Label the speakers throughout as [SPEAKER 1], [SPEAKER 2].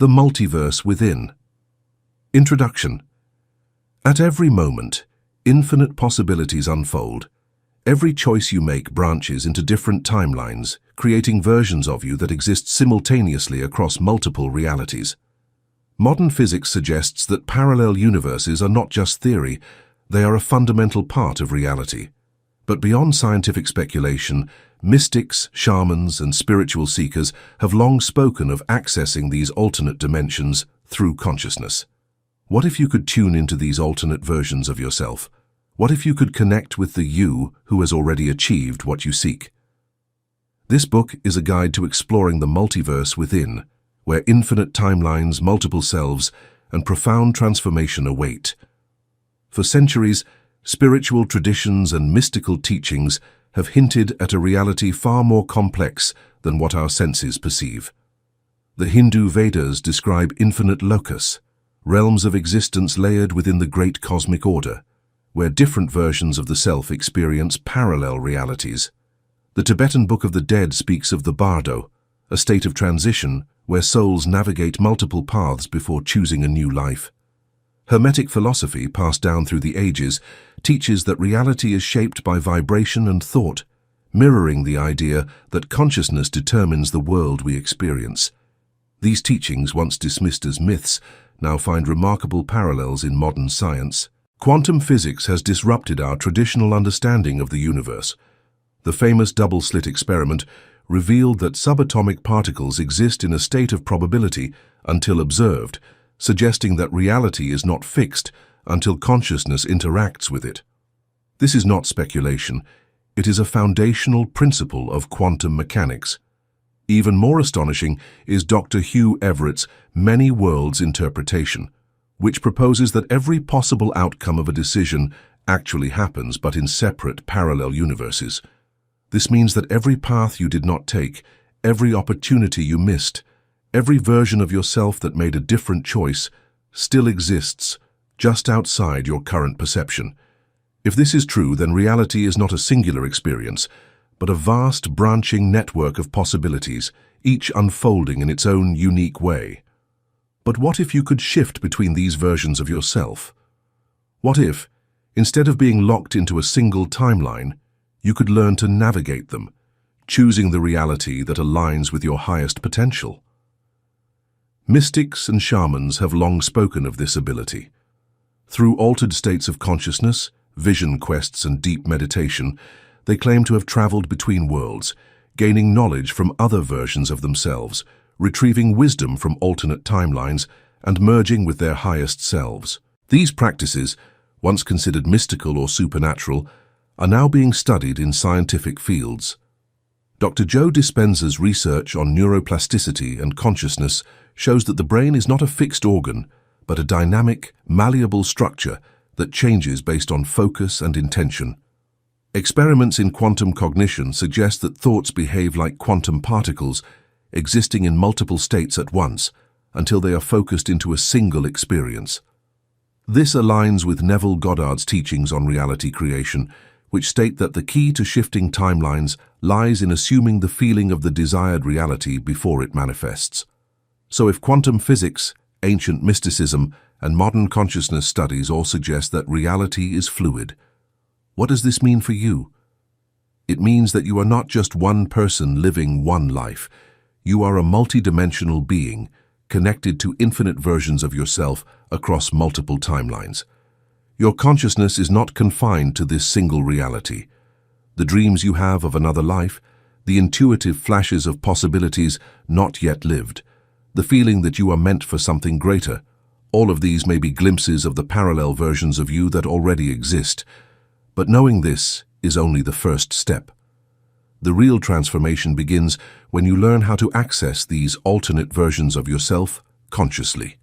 [SPEAKER 1] The Multiverse Within. Introduction. At every moment, infinite possibilities unfold. Every choice you make branches into different timelines, creating versions of you that exist simultaneously across multiple realities. Modern physics suggests that parallel universes are not just theory, they are a fundamental part of reality. But beyond scientific speculation, mystics, shamans, and spiritual seekers have long spoken of accessing these alternate dimensions through consciousness. What if you could tune into these alternate versions of yourself? What if you could connect with the you who has already achieved what you seek? This book is a guide to exploring the multiverse within, where infinite timelines, multiple selves, and profound transformation await. For centuries, spiritual traditions and mystical teachings have hinted at a reality far more complex than what our senses perceive. The Hindu Vedas describe infinite locus, realms of existence layered within the great cosmic order, where different versions of the self experience parallel realities. The Tibetan Book of the Dead speaks of the bardo, a state of transition where souls navigate multiple paths before choosing a new life. Hermetic philosophy, passed down through the ages, teaches that reality is shaped by vibration and thought, mirroring the idea that consciousness determines the world we experience. These teachings, once dismissed as myths, now find remarkable parallels in modern science. Quantum physics has disrupted our traditional understanding of the universe. The famous double-slit experiment revealed that subatomic particles exist in a state of probability until observed, suggesting that reality is not fixed until consciousness interacts with it. This is not speculation, it is a foundational principle of quantum mechanics. Even more astonishing is Dr. Hugh Everett's many worlds interpretation, which proposes that every possible outcome of a decision actually happens but in separate parallel universes. This means that every path you did not take, every opportunity you missed, every version of yourself that made a different choice still exists just outside your current perception. If this is true, then reality is not a singular experience, but a vast branching network of possibilities, each unfolding in its own unique way. But what if you could shift between these versions of yourself? What if, instead of being locked into a single timeline, you could learn to navigate them, choosing the reality that aligns with your highest potential? Mystics and shamans have long spoken of this ability. Through altered states of consciousness, vision quests, and deep meditation, they claim to have traveled between worlds, gaining knowledge from other versions of themselves, retrieving wisdom from alternate timelines, and merging with their highest selves. These practices, once considered mystical or supernatural, are now being studied in scientific fields. Dr. Joe Dispenza's research on neuroplasticity and consciousness shows that the brain is not a fixed organ, but a dynamic, malleable structure that changes based on focus and intention. Experiments in quantum cognition suggest that thoughts behave like quantum particles, existing in multiple states at once, until they are focused into a single experience. This aligns with Neville Goddard's teachings on reality creation, which state that the key to shifting timelines lies in assuming the feeling of the desired reality before it manifests. So if quantum physics, ancient mysticism, and modern consciousness studies all suggest that reality is fluid, what does this mean for you? It means that you are not just one person living one life. You are a multidimensional being, connected to infinite versions of yourself across multiple timelines. Your consciousness is not confined to this single reality. The dreams you have of another life, the intuitive flashes of possibilities not yet lived, the feeling that you are meant for something greater, all of these may be glimpses of the parallel versions of you that already exist. But knowing this is only the first step. The real transformation begins when you learn how to access these alternate versions of yourself consciously.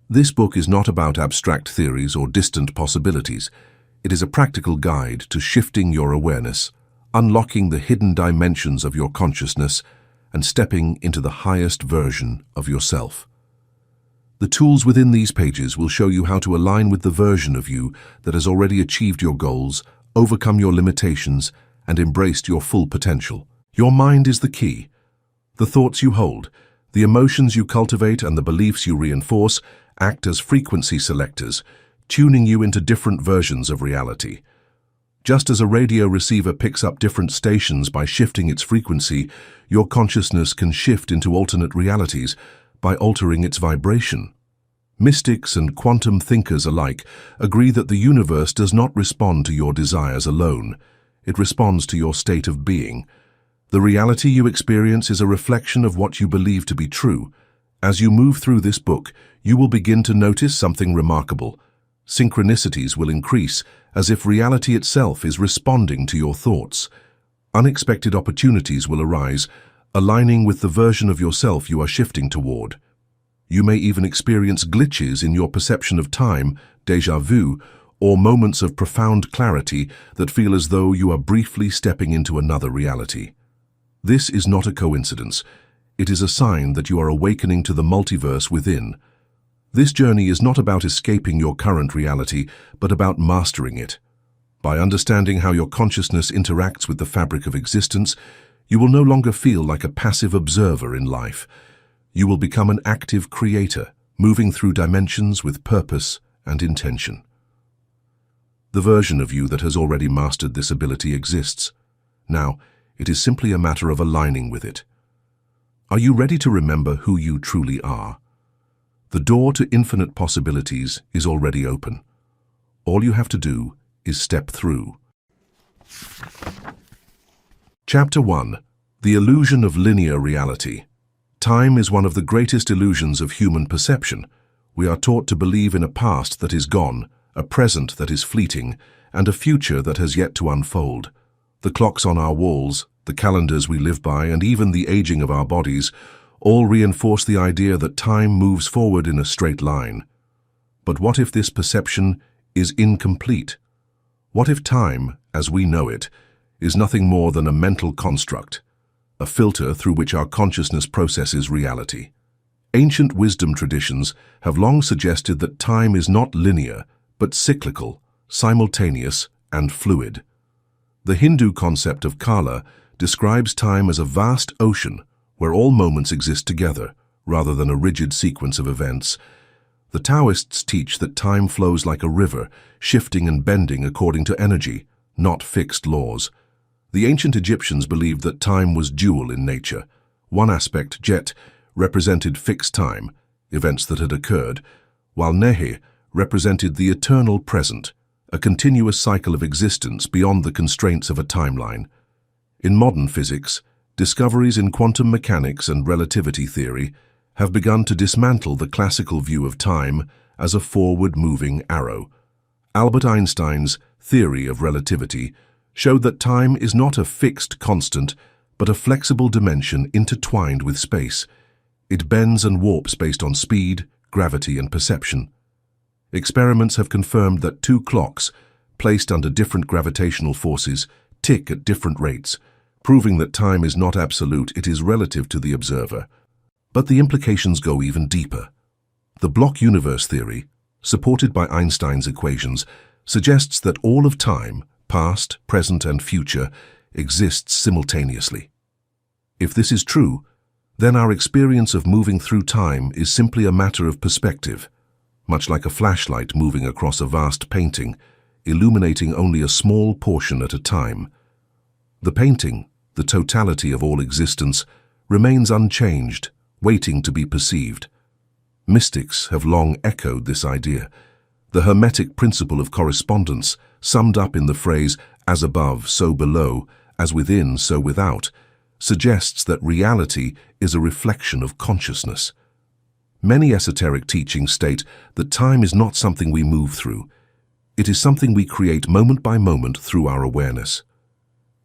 [SPEAKER 1] This book is not about abstract theories or distant possibilities. It is a practical guide to shifting your awareness, unlocking the hidden dimensions of your consciousness, and stepping into the highest version of yourself. The tools within these pages will show you how to align with the version of you that has already achieved your goals, overcome your limitations, and embraced your full potential. Your mind is the key. The thoughts you hold, The emotions you cultivate and the beliefs you reinforce act as frequency selectors, tuning you into different versions of reality. Just as a radio receiver picks up different stations by shifting its frequency, your consciousness can shift into alternate realities by altering its vibration. Mystics and quantum thinkers alike agree that the universe does not respond to your desires alone. It responds to your state of being. The reality you experience is a reflection of what you believe to be true. As you move through this book, you will begin to notice something remarkable. Synchronicities will increase, as if reality itself is responding to your thoughts. Unexpected opportunities will arise, aligning with the version of yourself you are shifting toward. You may even experience glitches in your perception of time, déjà vu, or moments of profound clarity that feel as though you are briefly stepping into another reality. This is not a coincidence. It is a sign that you are awakening to the multiverse within. This journey is not about escaping your current reality, but about mastering it. By understanding how your consciousness interacts with the fabric of existence, you will no longer feel like a passive observer in life. You will become an active creator, moving through dimensions with purpose and intention. The version of you that has already mastered this ability exists. Now, it is simply a matter of aligning with it. Are you ready to remember who you truly are? The door to infinite possibilities is already open. All you have to do is step through. Chapter 1. The Illusion of Linear Reality. Time is one of the greatest illusions of human perception. We are taught to believe in a past that is gone, a present that is fleeting, and a future that has yet to unfold. The clocks on our walls, the calendars we live by, and even the aging of our bodies all reinforce the idea that time moves forward in a straight line. But what if this perception is incomplete? What if time, as we know it, is nothing more than a mental construct, a filter through which our consciousness processes reality? Ancient wisdom traditions have long suggested that time is not linear, but cyclical, simultaneous, and fluid. The Hindu concept of Kala describes time as a vast ocean where all moments exist together, rather than a rigid sequence of events. The Taoists teach that time flows like a river, shifting and bending according to energy, not fixed laws. The ancient Egyptians believed that time was dual in nature. One aspect, Jet, represented fixed time, events that had occurred, while Nehe represented the eternal present, a continuous cycle of existence beyond the constraints of a timeline. In modern physics, discoveries in quantum mechanics and relativity theory have begun to dismantle the classical view of time as a forward-moving arrow. Albert Einstein's theory of relativity showed that time is not a fixed constant, but a flexible dimension intertwined with space. It bends and warps based on speed, gravity, and perception. Experiments have confirmed that two clocks, placed under different gravitational forces, tick at different rates, proving that time is not absolute, it is relative to the observer. But the implications go even deeper. The block universe theory, supported by Einstein's equations, suggests that all of time, past, present, and future, exists simultaneously. If this is true, then our experience of moving through time is simply a matter of perspective, much like a flashlight moving across a vast painting, illuminating only a small portion at a time. The painting, the totality of all existence, remains unchanged, waiting to be perceived. Mystics have long echoed this idea. The Hermetic principle of correspondence, summed up in the phrase, as above, so below, as within, so without, suggests that reality is a reflection of consciousness. Many esoteric teachings state that time is not something we move through. It is something we create moment by moment through our awareness.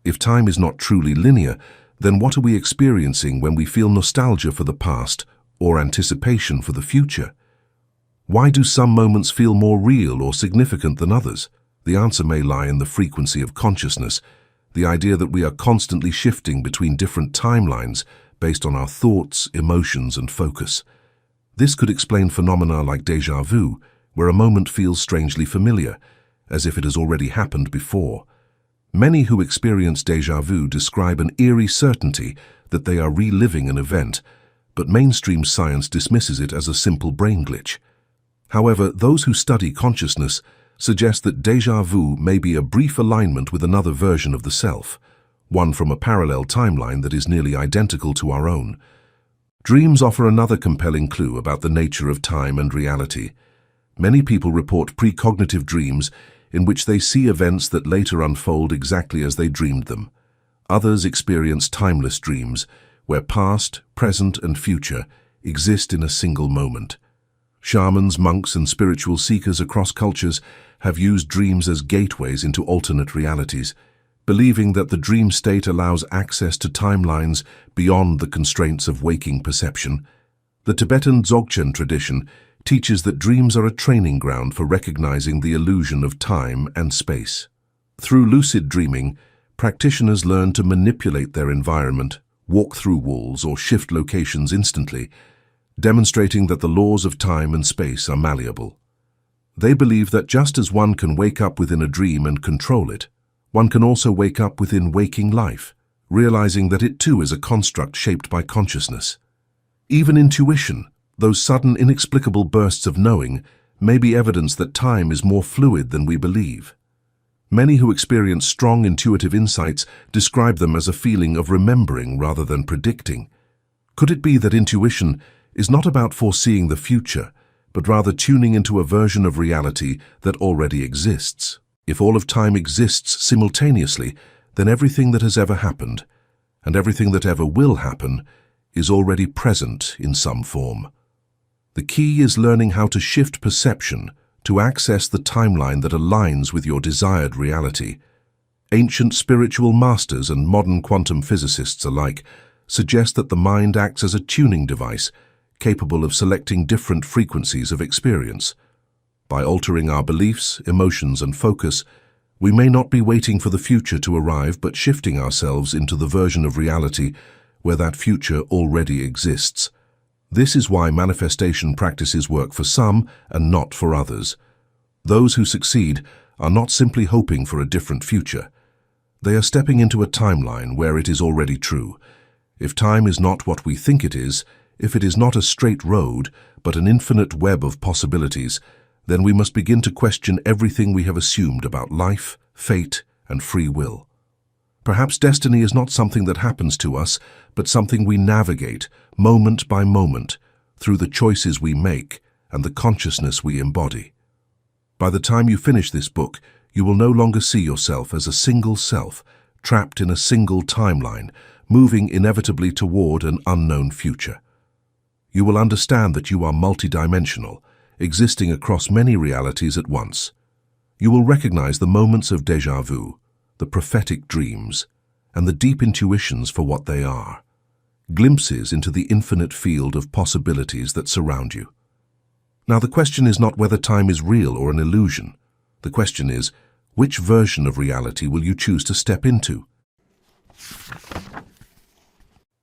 [SPEAKER 1] If time is not truly linear, then what are we experiencing when we feel nostalgia for the past or anticipation for the future? Why do some moments feel more real or significant than others? The answer may lie in the frequency of consciousness, the idea that we are constantly shifting between different timelines based on our thoughts, emotions, and focus. This could explain phenomena like déjà vu, where a moment feels strangely familiar, as if it has already happened before. Many who experience déjà vu describe an eerie certainty that they are reliving an event, but mainstream science dismisses it as a simple brain glitch. However, those who study consciousness suggest that déjà vu may be a brief alignment with another version of the self, one from a parallel timeline that is nearly identical to our own. Dreams offer another compelling clue about the nature of time and reality. Many people report precognitive dreams in which they see events that later unfold exactly as they dreamed them. Others experience timeless dreams, where past, present, and future exist in a single moment. Shamans, monks, and spiritual seekers across cultures have used dreams as gateways into alternate realities, believing that the dream state allows access to timelines beyond the constraints of waking perception. The Tibetan Dzogchen tradition teaches that dreams are a training ground for recognizing the illusion of time and space. Through lucid dreaming, practitioners learn to manipulate their environment, walk through walls, or shift locations instantly, demonstrating that the laws of time and space are malleable. They believe that just as one can wake up within a dream and control it, one can also wake up within waking life, realizing that it too is a construct shaped by consciousness. Even intuition, those sudden, inexplicable bursts of knowing, may be evidence that time is more fluid than we believe. Many who experience strong intuitive insights describe them as a feeling of remembering rather than predicting. Could it be that intuition is not about foreseeing the future, but rather tuning into a version of reality that already exists? If all of time exists simultaneously, then everything that has ever happened, and everything that ever will happen, is already present in some form. The key is learning how to shift perception to access the timeline that aligns with your desired reality. Ancient spiritual masters and modern quantum physicists alike suggest that the mind acts as a tuning device, capable of selecting different frequencies of experience. By altering our beliefs, emotions, and focus, we may not be waiting for the future to arrive, but shifting ourselves into the version of reality where that future already exists. This is why manifestation practices work for some and not for others. Those who succeed are not simply hoping for a different future. They are stepping into a timeline where it is already true. If time is not what we think it is, if it is not a straight road, but an infinite web of possibilities, then we must begin to question everything we have assumed about life, fate, and free will. Perhaps destiny is not something that happens to us, but something we navigate, moment by moment, through the choices we make and the consciousness we embody. By the time you finish this book, you will no longer see yourself as a single self, trapped in a single timeline, moving inevitably toward an unknown future. You will understand that you are multidimensional, existing across many realities at once. You will recognize the moments of déjà vu, the prophetic dreams, and the deep intuitions for what they are, glimpses into the infinite field of possibilities that surround you. Now, the question is not whether time is real or an illusion. The question is, which version of reality will you choose to step into?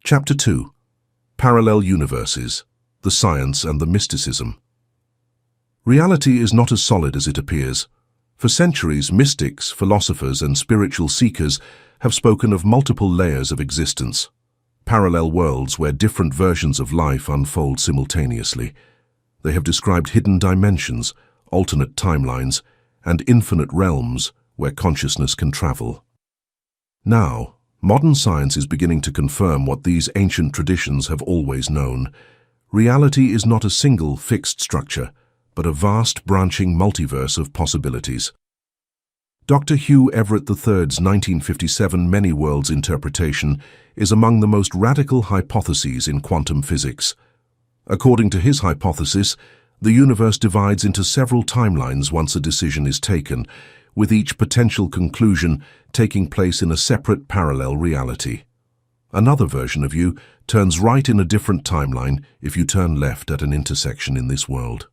[SPEAKER 1] Chapter 2. Parallel Universes, the Science and the Mysticism. Reality is not as solid as it appears. For centuries, mystics, philosophers, and spiritual seekers have spoken of multiple layers of existence, parallel worlds where different versions of life unfold simultaneously. They have described hidden dimensions, alternate timelines, and infinite realms where consciousness can travel. Now, modern science is beginning to confirm what these ancient traditions have always known. Reality is not a single fixed structure, but a vast branching multiverse of possibilities. Dr. Hugh Everett III's 1957 many worlds interpretation is among the most radical hypotheses in quantum physics. According to his hypothesis, the universe divides into several timelines once a decision is taken, with each potential conclusion taking place in a separate parallel reality. Another version of you turns right in a different timeline if you turn left at an intersection in this world.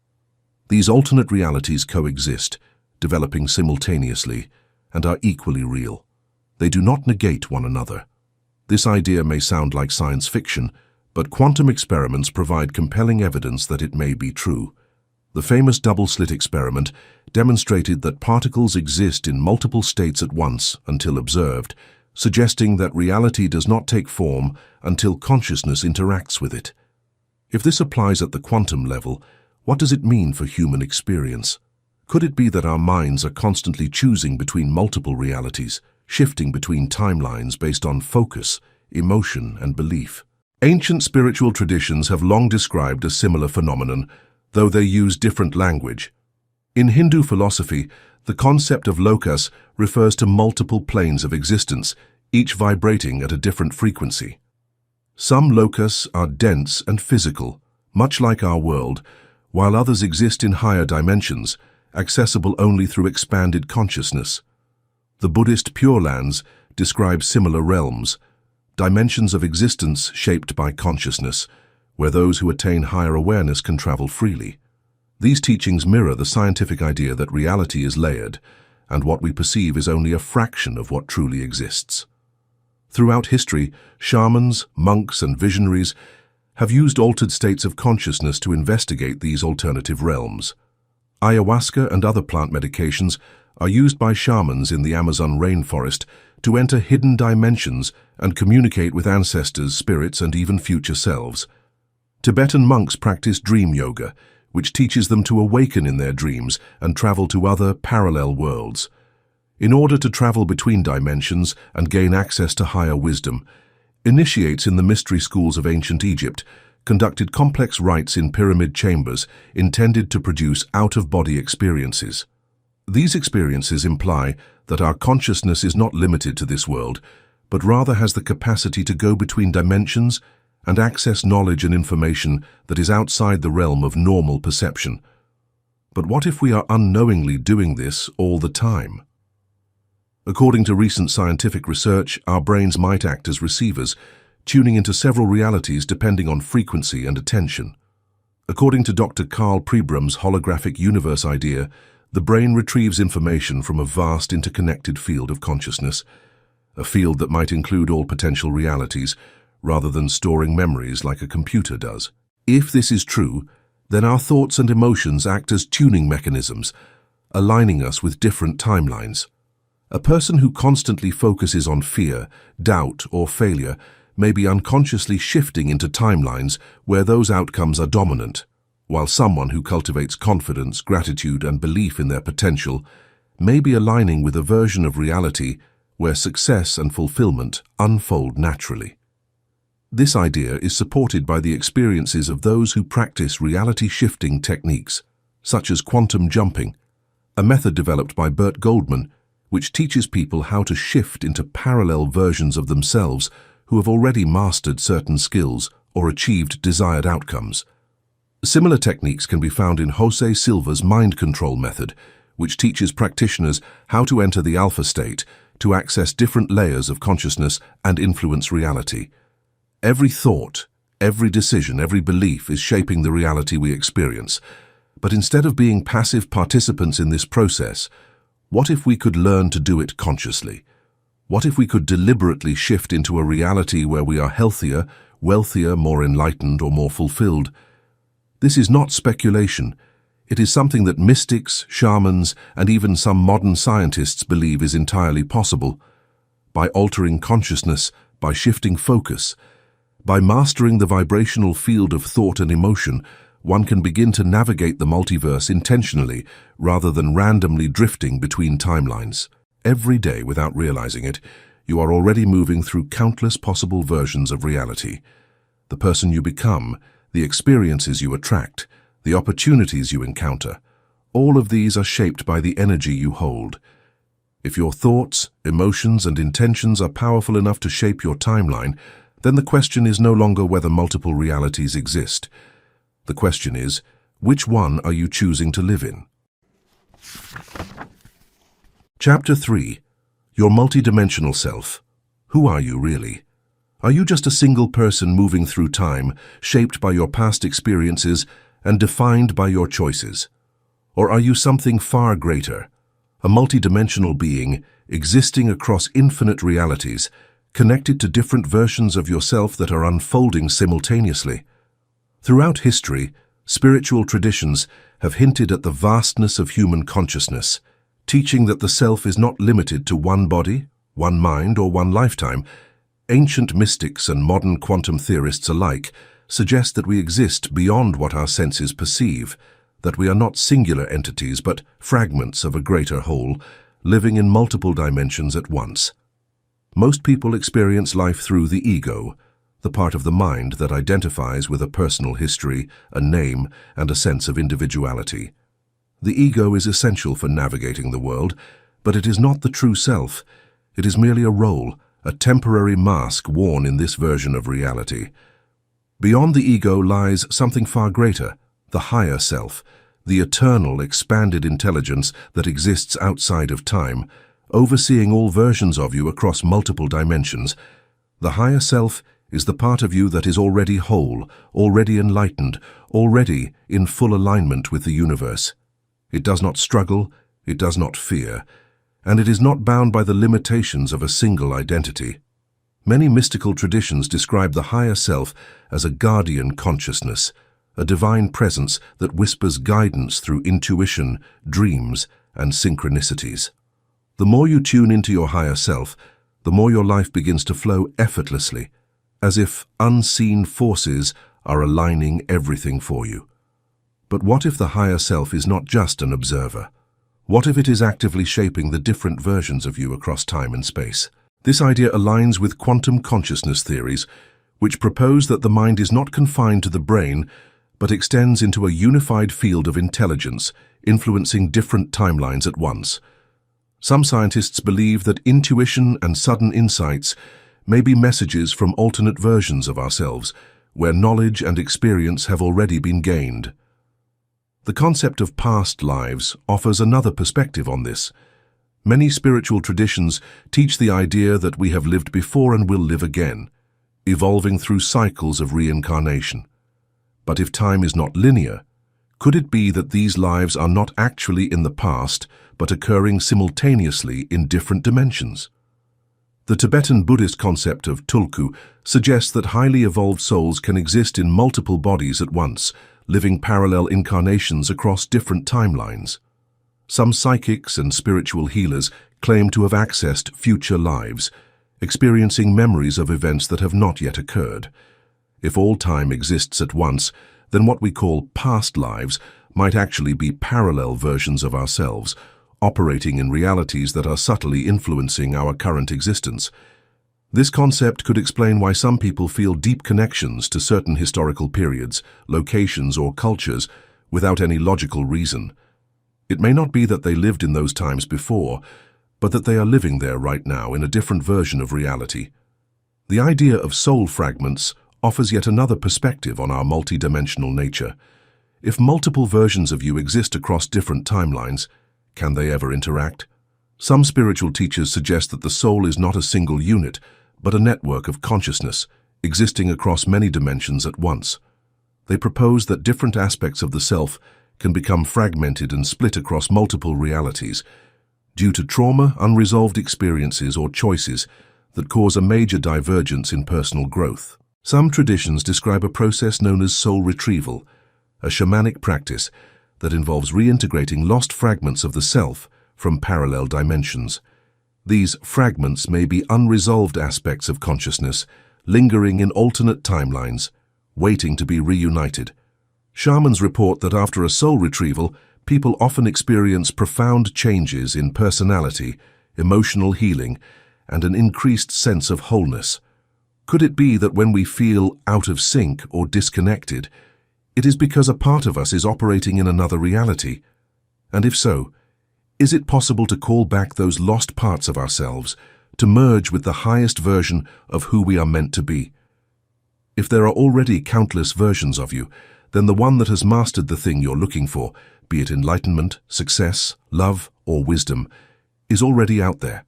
[SPEAKER 1] These alternate realities coexist, developing simultaneously, and are equally real. They do not negate one another. This idea may sound like science fiction, but quantum experiments provide compelling evidence that it may be true. The famous double-slit experiment demonstrated that particles exist in multiple states at once until observed, suggesting that reality does not take form until consciousness interacts with it. If this applies at the quantum level, what does it mean for human experience? Could it be that our minds are constantly choosing between multiple realities, shifting between timelines based on focus, emotion, and belief? Ancient spiritual traditions have long described a similar phenomenon, though they use different language. In Hindu philosophy, the concept of lokas refers to multiple planes of existence, each vibrating at a different frequency. Some lokas are dense and physical, much like our world, while others exist in higher dimensions, accessible only through expanded consciousness. The Buddhist Pure Lands describe similar realms, dimensions of existence shaped by consciousness, where those who attain higher awareness can travel freely. These teachings mirror the scientific idea that reality is layered, and what we perceive is only a fraction of what truly exists. Throughout history, shamans, monks, and visionaries have used altered states of consciousness to investigate these alternative realms. Ayahuasca and other plant medications are used by shamans in the Amazon rainforest to enter hidden dimensions and communicate with ancestors, spirits, and even future selves. Tibetan monks practice dream yoga, which teaches them to awaken in their dreams and travel to other parallel worlds. In order to travel between dimensions and gain access to higher wisdom, initiates in the mystery schools of ancient Egypt conducted complex rites in pyramid chambers intended to produce out-of-body experiences. These experiences imply that our consciousness is not limited to this world, but rather has the capacity to go between dimensions and access knowledge and information that is outside the realm of normal perception. But what if we are unknowingly doing this all the time? According to recent scientific research, our brains might act as receivers, tuning into several realities depending on frequency and attention. According to Dr. Carl Pribram's holographic universe idea, the brain retrieves information from a vast interconnected field of consciousness, a field that might include all potential realities, rather than storing memories like a computer does. If this is true, then our thoughts and emotions act as tuning mechanisms, aligning us with different timelines. A person who constantly focuses on fear, doubt, or failure may be unconsciously shifting into timelines where those outcomes are dominant, while someone who cultivates confidence, gratitude, and belief in their potential may be aligning with a version of reality where success and fulfillment unfold naturally. This idea is supported by the experiences of those who practice reality-shifting techniques, such as quantum jumping, a method developed by Bert Goldman, which teaches people how to shift into parallel versions of themselves who have already mastered certain skills or achieved desired outcomes. Similar techniques can be found in Jose Silva's mind control method, which teaches practitioners how to enter the alpha state to access different layers of consciousness and influence reality. Every thought, every decision, every belief is shaping the reality we experience. But instead of being passive participants in this process, what if we could learn to do it consciously? What if we could deliberately shift into a reality where we are healthier, wealthier, more enlightened, or more fulfilled? This is not speculation. It is something that mystics, shamans, and even some modern scientists believe is entirely possible. By altering consciousness, by shifting focus, by mastering the vibrational field of thought and emotion, one can begin to navigate the multiverse intentionally rather than randomly drifting between timelines. Every day, without realizing it, you are already moving through countless possible versions of reality. The person you become, the experiences you attract, the opportunities you encounter, all of these are shaped by the energy you hold. If your thoughts, emotions, and intentions are powerful enough to shape your timeline, then the question is no longer whether multiple realities exist. The question is, which one are you choosing to live in? Chapter 3. Your Multidimensional Self. Who are you really? Are you just a single person moving through time, shaped by your past experiences and defined by your choices? Or are you something far greater, a multidimensional being existing across infinite realities, connected to different versions of yourself that are unfolding simultaneously? Throughout history, spiritual traditions have hinted at the vastness of human consciousness, teaching that the self is not limited to one body, one mind, or one lifetime. Ancient mystics and modern quantum theorists alike suggests that we exist beyond what our senses perceive, that we are not singular entities but fragments of a greater whole, living in multiple dimensions at once. Most people experience life through the ego, the part of the mind that identifies with a personal history, a name, and a sense of individuality. The ego is essential for navigating the world, but it is not the true self. It is merely a role, a temporary mask worn in this version of reality. Beyond the ego lies something far greater, the higher self, the eternal, expanded intelligence that exists outside of time, overseeing all versions of you across multiple dimensions. The higher self is the part of you that is already whole, already enlightened, already in full alignment with the universe. It does not struggle, it does not fear, and it is not bound by the limitations of a single identity. Many mystical traditions describe the higher self as a guardian consciousness, a divine presence that whispers guidance through intuition, dreams, and synchronicities. The more you tune into your higher self, the more your life begins to flow effortlessly, as if unseen forces are aligning everything for you. But what if the higher self is not just an observer? What if it is actively shaping the different versions of you across time and space? This idea aligns with quantum consciousness theories, which propose that the mind is not confined to the brain, but extends into a unified field of intelligence, influencing different timelines at once. Some scientists believe that intuition and sudden insights may be messages from alternate versions of ourselves, where knowledge and experience have already been gained. The concept of past lives offers another perspective on this. Many spiritual traditions teach the idea that we have lived before and will live again, evolving through cycles of reincarnation. But if time is not linear, could it be that these lives are not actually in the past, but occurring simultaneously in different dimensions? The Tibetan Buddhist concept of tulku suggests that highly evolved souls can exist in multiple bodies at once, living parallel incarnations across different timelines. Some psychics and spiritual healers claim to have accessed future lives, experiencing memories of events that have not yet occurred. If all time exists at once, then what we call past lives might actually be parallel versions of ourselves, operating in realities that are subtly influencing our current existence. This concept could explain why some people feel deep connections to certain historical periods, locations, or cultures without any logical reason. It may not be that they lived in those times before, but that they are living there right now in a different version of reality. The idea of soul fragments offers yet another perspective on our multidimensional nature. If multiple versions of you exist across different timelines, can they ever interact? Some spiritual teachers suggest that the soul is not a single unit, but a network of consciousness, existing across many dimensions at once. They propose that different aspects of the self can become fragmented and split across multiple realities, due to trauma, unresolved experiences, or choices that cause a major divergence in personal growth. Some traditions describe a process known as soul retrieval, a shamanic practice that involves reintegrating lost fragments of the self from parallel dimensions. These fragments may be unresolved aspects of consciousness, lingering in alternate timelines, waiting to be reunited. Shamans report that after a soul retrieval, people often experience profound changes in personality, emotional healing, and an increased sense of wholeness. Could it be that when we feel out of sync or disconnected, it is because a part of us is operating in another reality? And if so, is it possible to call back those lost parts of ourselves, to merge with the highest version of who we are meant to be? If there are already countless versions of you, then the one that has mastered the thing you're looking for, be it enlightenment, success, love, or wisdom, is already out there.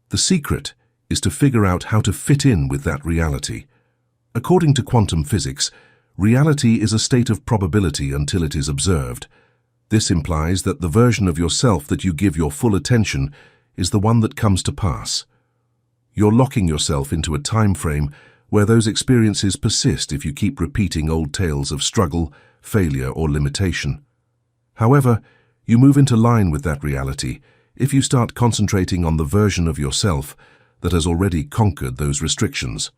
[SPEAKER 1] The secret is to figure out how to fit in with that reality. According to quantum physics, reality is a state of probability until it is observed. This implies that the version of yourself that you give your full attention is the one that comes to pass. You're locking yourself into a time frame where those experiences persist if you keep repeating old tales of struggle, failure, or limitation. However, you move into line with that reality if you start concentrating on the version of yourself that has already conquered those restrictions.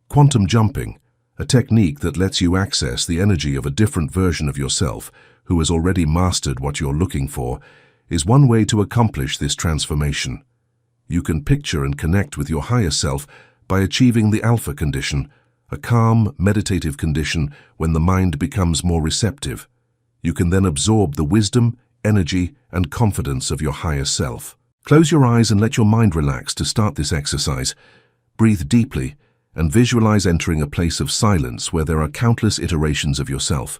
[SPEAKER 1] Quantum jumping, a technique that lets you access the energy of a different version of yourself who has already mastered what you're looking for, is one way to accomplish this transformation. You can picture and connect with your higher self by achieving the alpha condition, a calm, meditative condition when the mind becomes more receptive. You can then absorb the wisdom, energy, and confidence of your higher self. Close your eyes and let your mind relax to start this exercise. Breathe deeply and visualize entering a place of silence where there are countless iterations of yourself.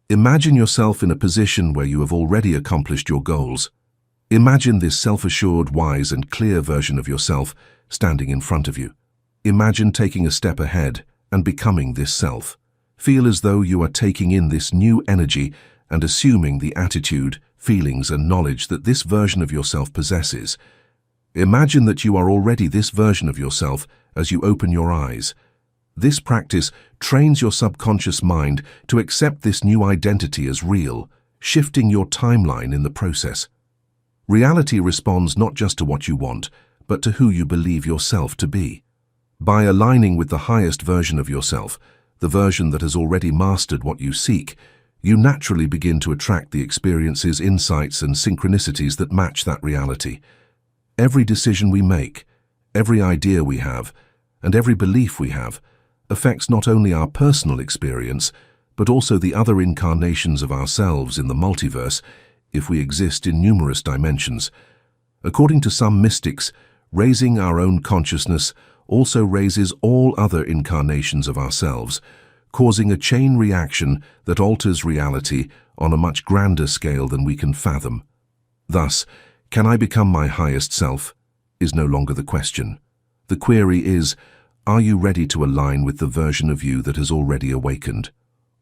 [SPEAKER 1] Imagine yourself in a position where you have already accomplished your goals. Imagine this self-assured, wise, and clear version of yourself standing in front of you. Imagine taking a step ahead and becoming this self. Feel as though you are taking in this new energy and assuming the attitude, feelings, and knowledge that this version of yourself possesses. Imagine that you are already this version of yourself as you open your eyes. This practice trains your subconscious mind to accept this new identity as real, shifting your timeline in the process. Reality responds not just to what you want, but to who you believe yourself to be. By aligning with the highest version of yourself, the version that has already mastered what you seek, you naturally begin to attract the experiences, insights, and synchronicities that match that reality. Every decision we make, every idea we have, and every belief we have affects not only our personal experience, but also the other incarnations of ourselves in the multiverse, if we exist in numerous dimensions. According to some mystics, raising our own consciousness also raises all other incarnations of ourselves, causing a chain reaction that alters reality on a much grander scale than we can fathom. Thus, can I become my highest self? Is no longer the question. The query is, are you ready to align with the version of you that has already awakened?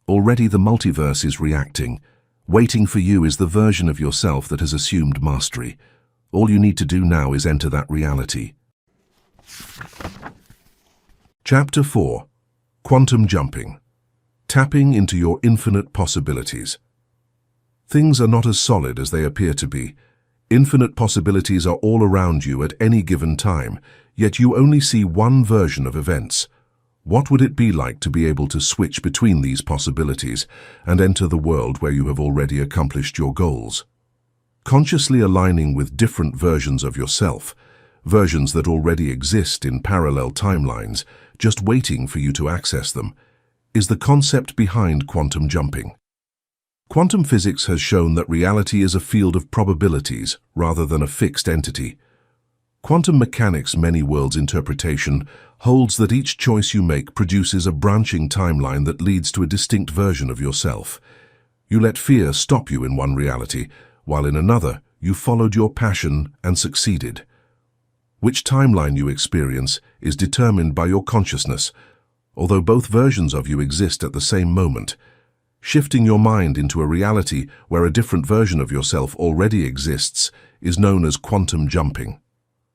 [SPEAKER 1] Already the multiverse is reacting. Waiting for you is the version of yourself that has assumed mastery. All you need to do now is enter that reality. Chapter 4. Quantum Jumping. Tapping into your infinite possibilities. Things are not as solid as they appear to be. Infinite possibilities are all around you at any given time, yet you only see one version of events. What would it be like to be able to switch between these possibilities and enter the world where you have already accomplished your goals? Consciously aligning with different versions of yourself, versions that already exist in parallel timelines, just waiting for you to access them, is the concept behind quantum jumping. Quantum physics has shown that reality is a field of probabilities rather than a fixed entity. Quantum mechanics' many worlds interpretation holds that each choice you make produces a branching timeline that leads to a distinct version of yourself. You let fear stop you in one reality, while in another you followed your passion and succeeded. Which timeline you experience is determined by your consciousness, although both versions of you exist at the same moment. Shifting your mind into a reality where a different version of yourself already exists is known as quantum jumping.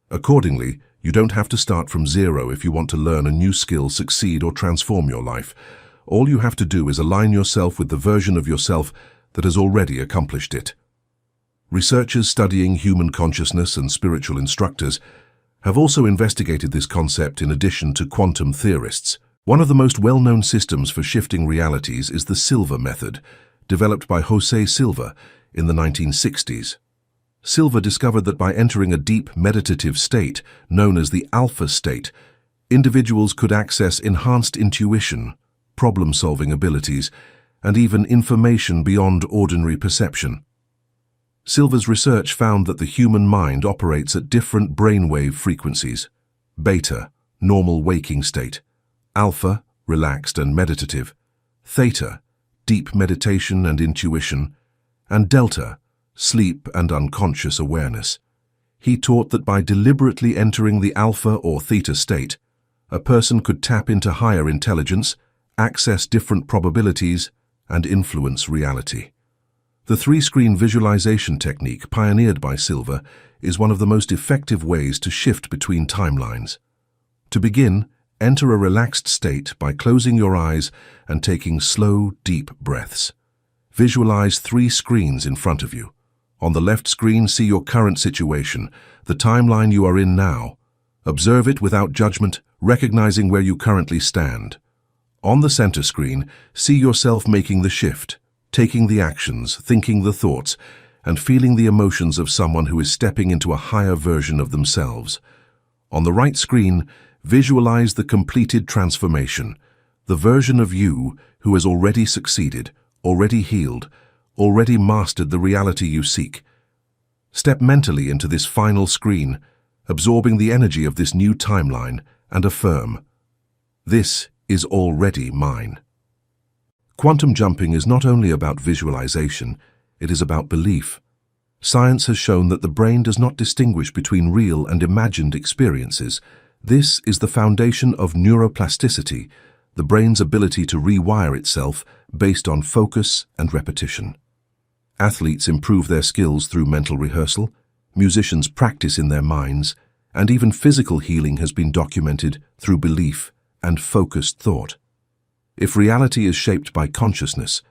[SPEAKER 1] Accordingly, you don't have to start from zero if you want to learn a new skill, succeed, or transform your life. All you have to do is align yourself with the version of yourself that has already accomplished it. Researchers studying human consciousness and spiritual instructors have also investigated this concept in addition to quantum theorists. One of the most well-known systems for shifting realities is the Silva method, developed by Jose Silva in the 1960s. Silva discovered that by entering a deep meditative state, known as the alpha state, individuals could access enhanced intuition, problem-solving abilities, and even information beyond ordinary perception. Silva's research found that the human mind operates at different brainwave frequencies: beta, normal waking state; alpha, relaxed and meditative; theta, deep meditation and intuition; and delta, sleep and unconscious awareness. He taught that by deliberately entering the alpha or theta state, a person could tap into higher intelligence, access different probabilities, and influence reality. The three-screen visualization technique pioneered by Silva is one of the most effective ways to shift between timelines. To begin, enter a relaxed state by closing your eyes and taking slow, deep breaths. Visualize 3 screens in front of you. On the left screen, see your current situation, the timeline you are in now. Observe it without judgment, recognizing where you currently stand. On the center screen, see yourself making the shift, taking the actions, thinking the thoughts, and feeling the emotions of someone who is stepping into a higher version of themselves. On the right screen, visualize the completed transformation, the version of you who has already succeeded, already healed, already mastered the reality you seek. Step mentally into this final screen, absorbing the energy of this new timeline, and affirm, "This is already mine." Quantum jumping is not only about visualization, it is about belief. Science has shown that the brain does not distinguish between real and imagined experiences. This is the foundation of neuroplasticity, the brain's ability to rewire itself based on focus and repetition. Athletes improve their skills through mental rehearsal, musicians practice in their minds, and even physical healing has been documented through belief and focused thought. If reality is shaped by consciousness,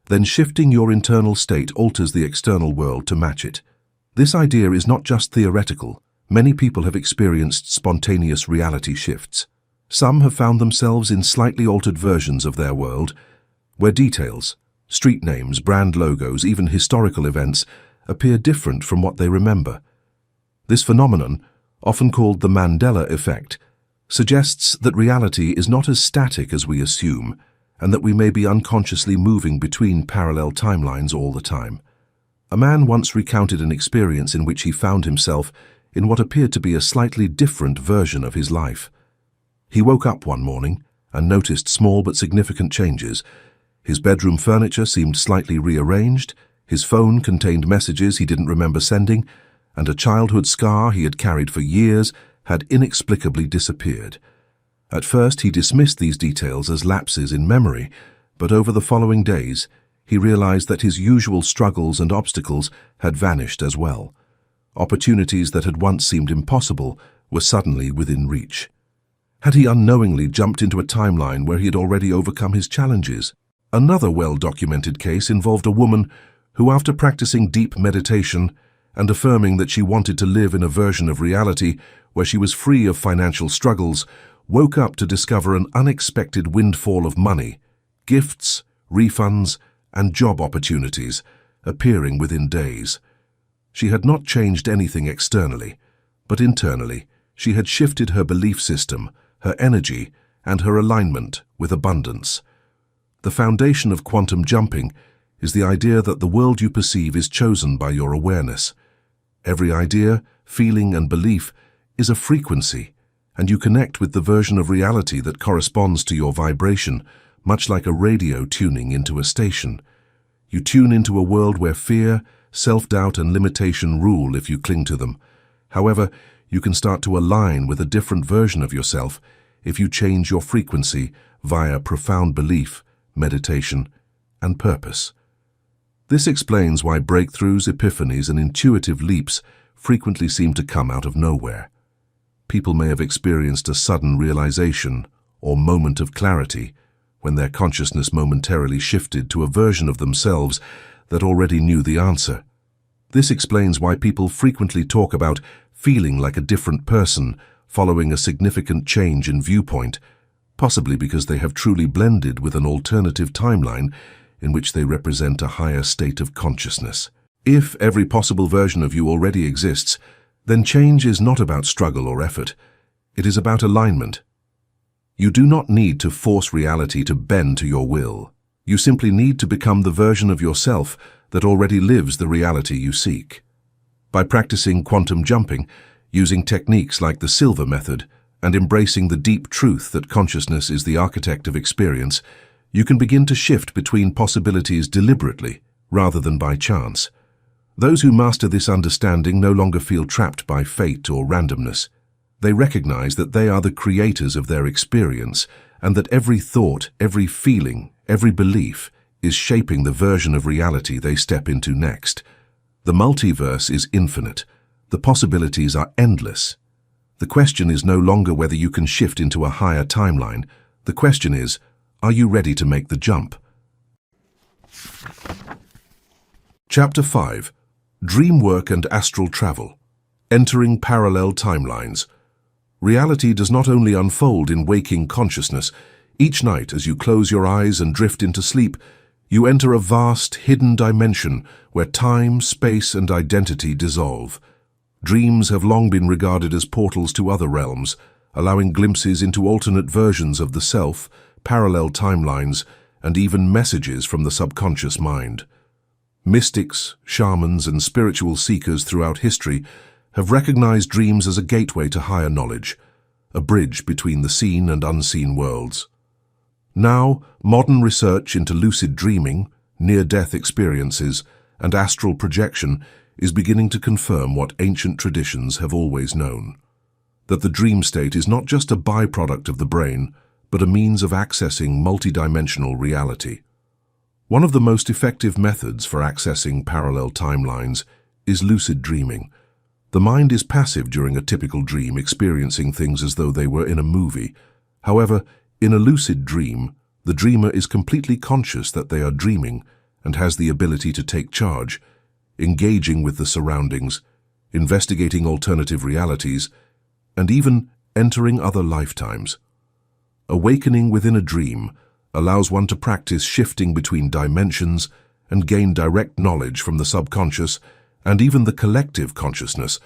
[SPEAKER 1] then shifting your internal state alters the external world to match it. This idea is not just theoretical. Many people have experienced spontaneous reality shifts. Some have found themselves in slightly altered versions of their world, where details, street names, brand logos, even historical events, appear different from what they remember. This phenomenon, often called the Mandela effect, suggests that reality is not as static as we assume, and that we may be unconsciously moving between parallel timelines all the time. A man once recounted an experience in which he found himself in what appeared to be a slightly different version of his life. He woke up one morning and noticed small but significant changes. His bedroom furniture seemed slightly rearranged, his phone contained messages he didn't remember sending, and a childhood scar he had carried for years had inexplicably disappeared. At first he dismissed these details as lapses in memory, but over the following days he realized that his usual struggles and obstacles had vanished as well. Opportunities that had once seemed impossible were suddenly within reach. Had he unknowingly jumped into a timeline where he had already overcome his challenges? Another well-documented case involved a woman who, after practicing deep meditation and affirming that she wanted to live in a version of reality where she was free of financial struggles, woke up to discover an unexpected windfall of money, gifts, refunds, and job opportunities appearing within days. She had not changed anything externally, but internally she had shifted her belief system, her energy, and her alignment with abundance. The foundation of quantum jumping is the idea that the world you perceive is chosen by your awareness. Every idea, feeling, and belief is a frequency, and you connect with the version of reality that corresponds to your vibration, much like a radio tuning into a station. You tune into a world where fear, self-doubt, and limitation rule if you cling to them. However, you can start to align with a different version of yourself if you change your frequency via profound belief, meditation, and purpose. This explains why breakthroughs, epiphanies, and intuitive leaps frequently seem to come out of nowhere. People may have experienced a sudden realization or moment of clarity when their consciousness momentarily shifted to a version of themselves that already knew the answer. This explains why people frequently talk about feeling like a different person following a significant change in viewpoint, possibly because they have truly blended with an alternative timeline in which they represent a higher state of consciousness. If every possible version of you already exists, then change is not about struggle or effort. It is about alignment. You do not need to force reality to bend to your will. You simply need to become the version of yourself that already lives the reality you seek. By practicing quantum jumping, using techniques like the Silver method, and embracing the deep truth that consciousness is the architect of experience, you can begin to shift between possibilities deliberately, rather than by chance. Those who master this understanding no longer feel trapped by fate or randomness. They recognize that they are the creators of their experience, and that every thought, every feeling, every belief is shaping the version of reality they step into next. The multiverse is infinite. The possibilities are endless. The question is no longer whether you can shift into a higher timeline. The question is, are you ready to make the jump? Chapter 5. Dreamwork and Astral Travel. Entering Parallel Timelines. Reality does not only unfold in waking consciousness, Each night, as you close your eyes and drift into sleep, you enter a vast, hidden dimension where time, space, and identity dissolve. Dreams have long been regarded as portals to other realms, allowing glimpses into alternate versions of the self, parallel timelines, and even messages from the subconscious mind. Mystics, shamans, and spiritual seekers throughout history have recognized dreams as a gateway to higher knowledge, a bridge between the seen and unseen worlds. Now, modern research into lucid dreaming, near-death experiences, and astral projection is beginning to confirm what ancient traditions have always known: that the dream state is not just a byproduct of the brain, but a means of accessing multidimensional reality. One of the most effective methods for accessing parallel timelines is lucid dreaming. The mind is passive during a typical dream, experiencing things as though they were in a movie. However, in a lucid dream, the dreamer is completely conscious that they are dreaming and has the ability to take charge, engaging with the surroundings, investigating alternative realities, and even entering other lifetimes. Awakening within a dream allows one to practice shifting between dimensions and gain direct knowledge from the subconscious and even the collective consciousness,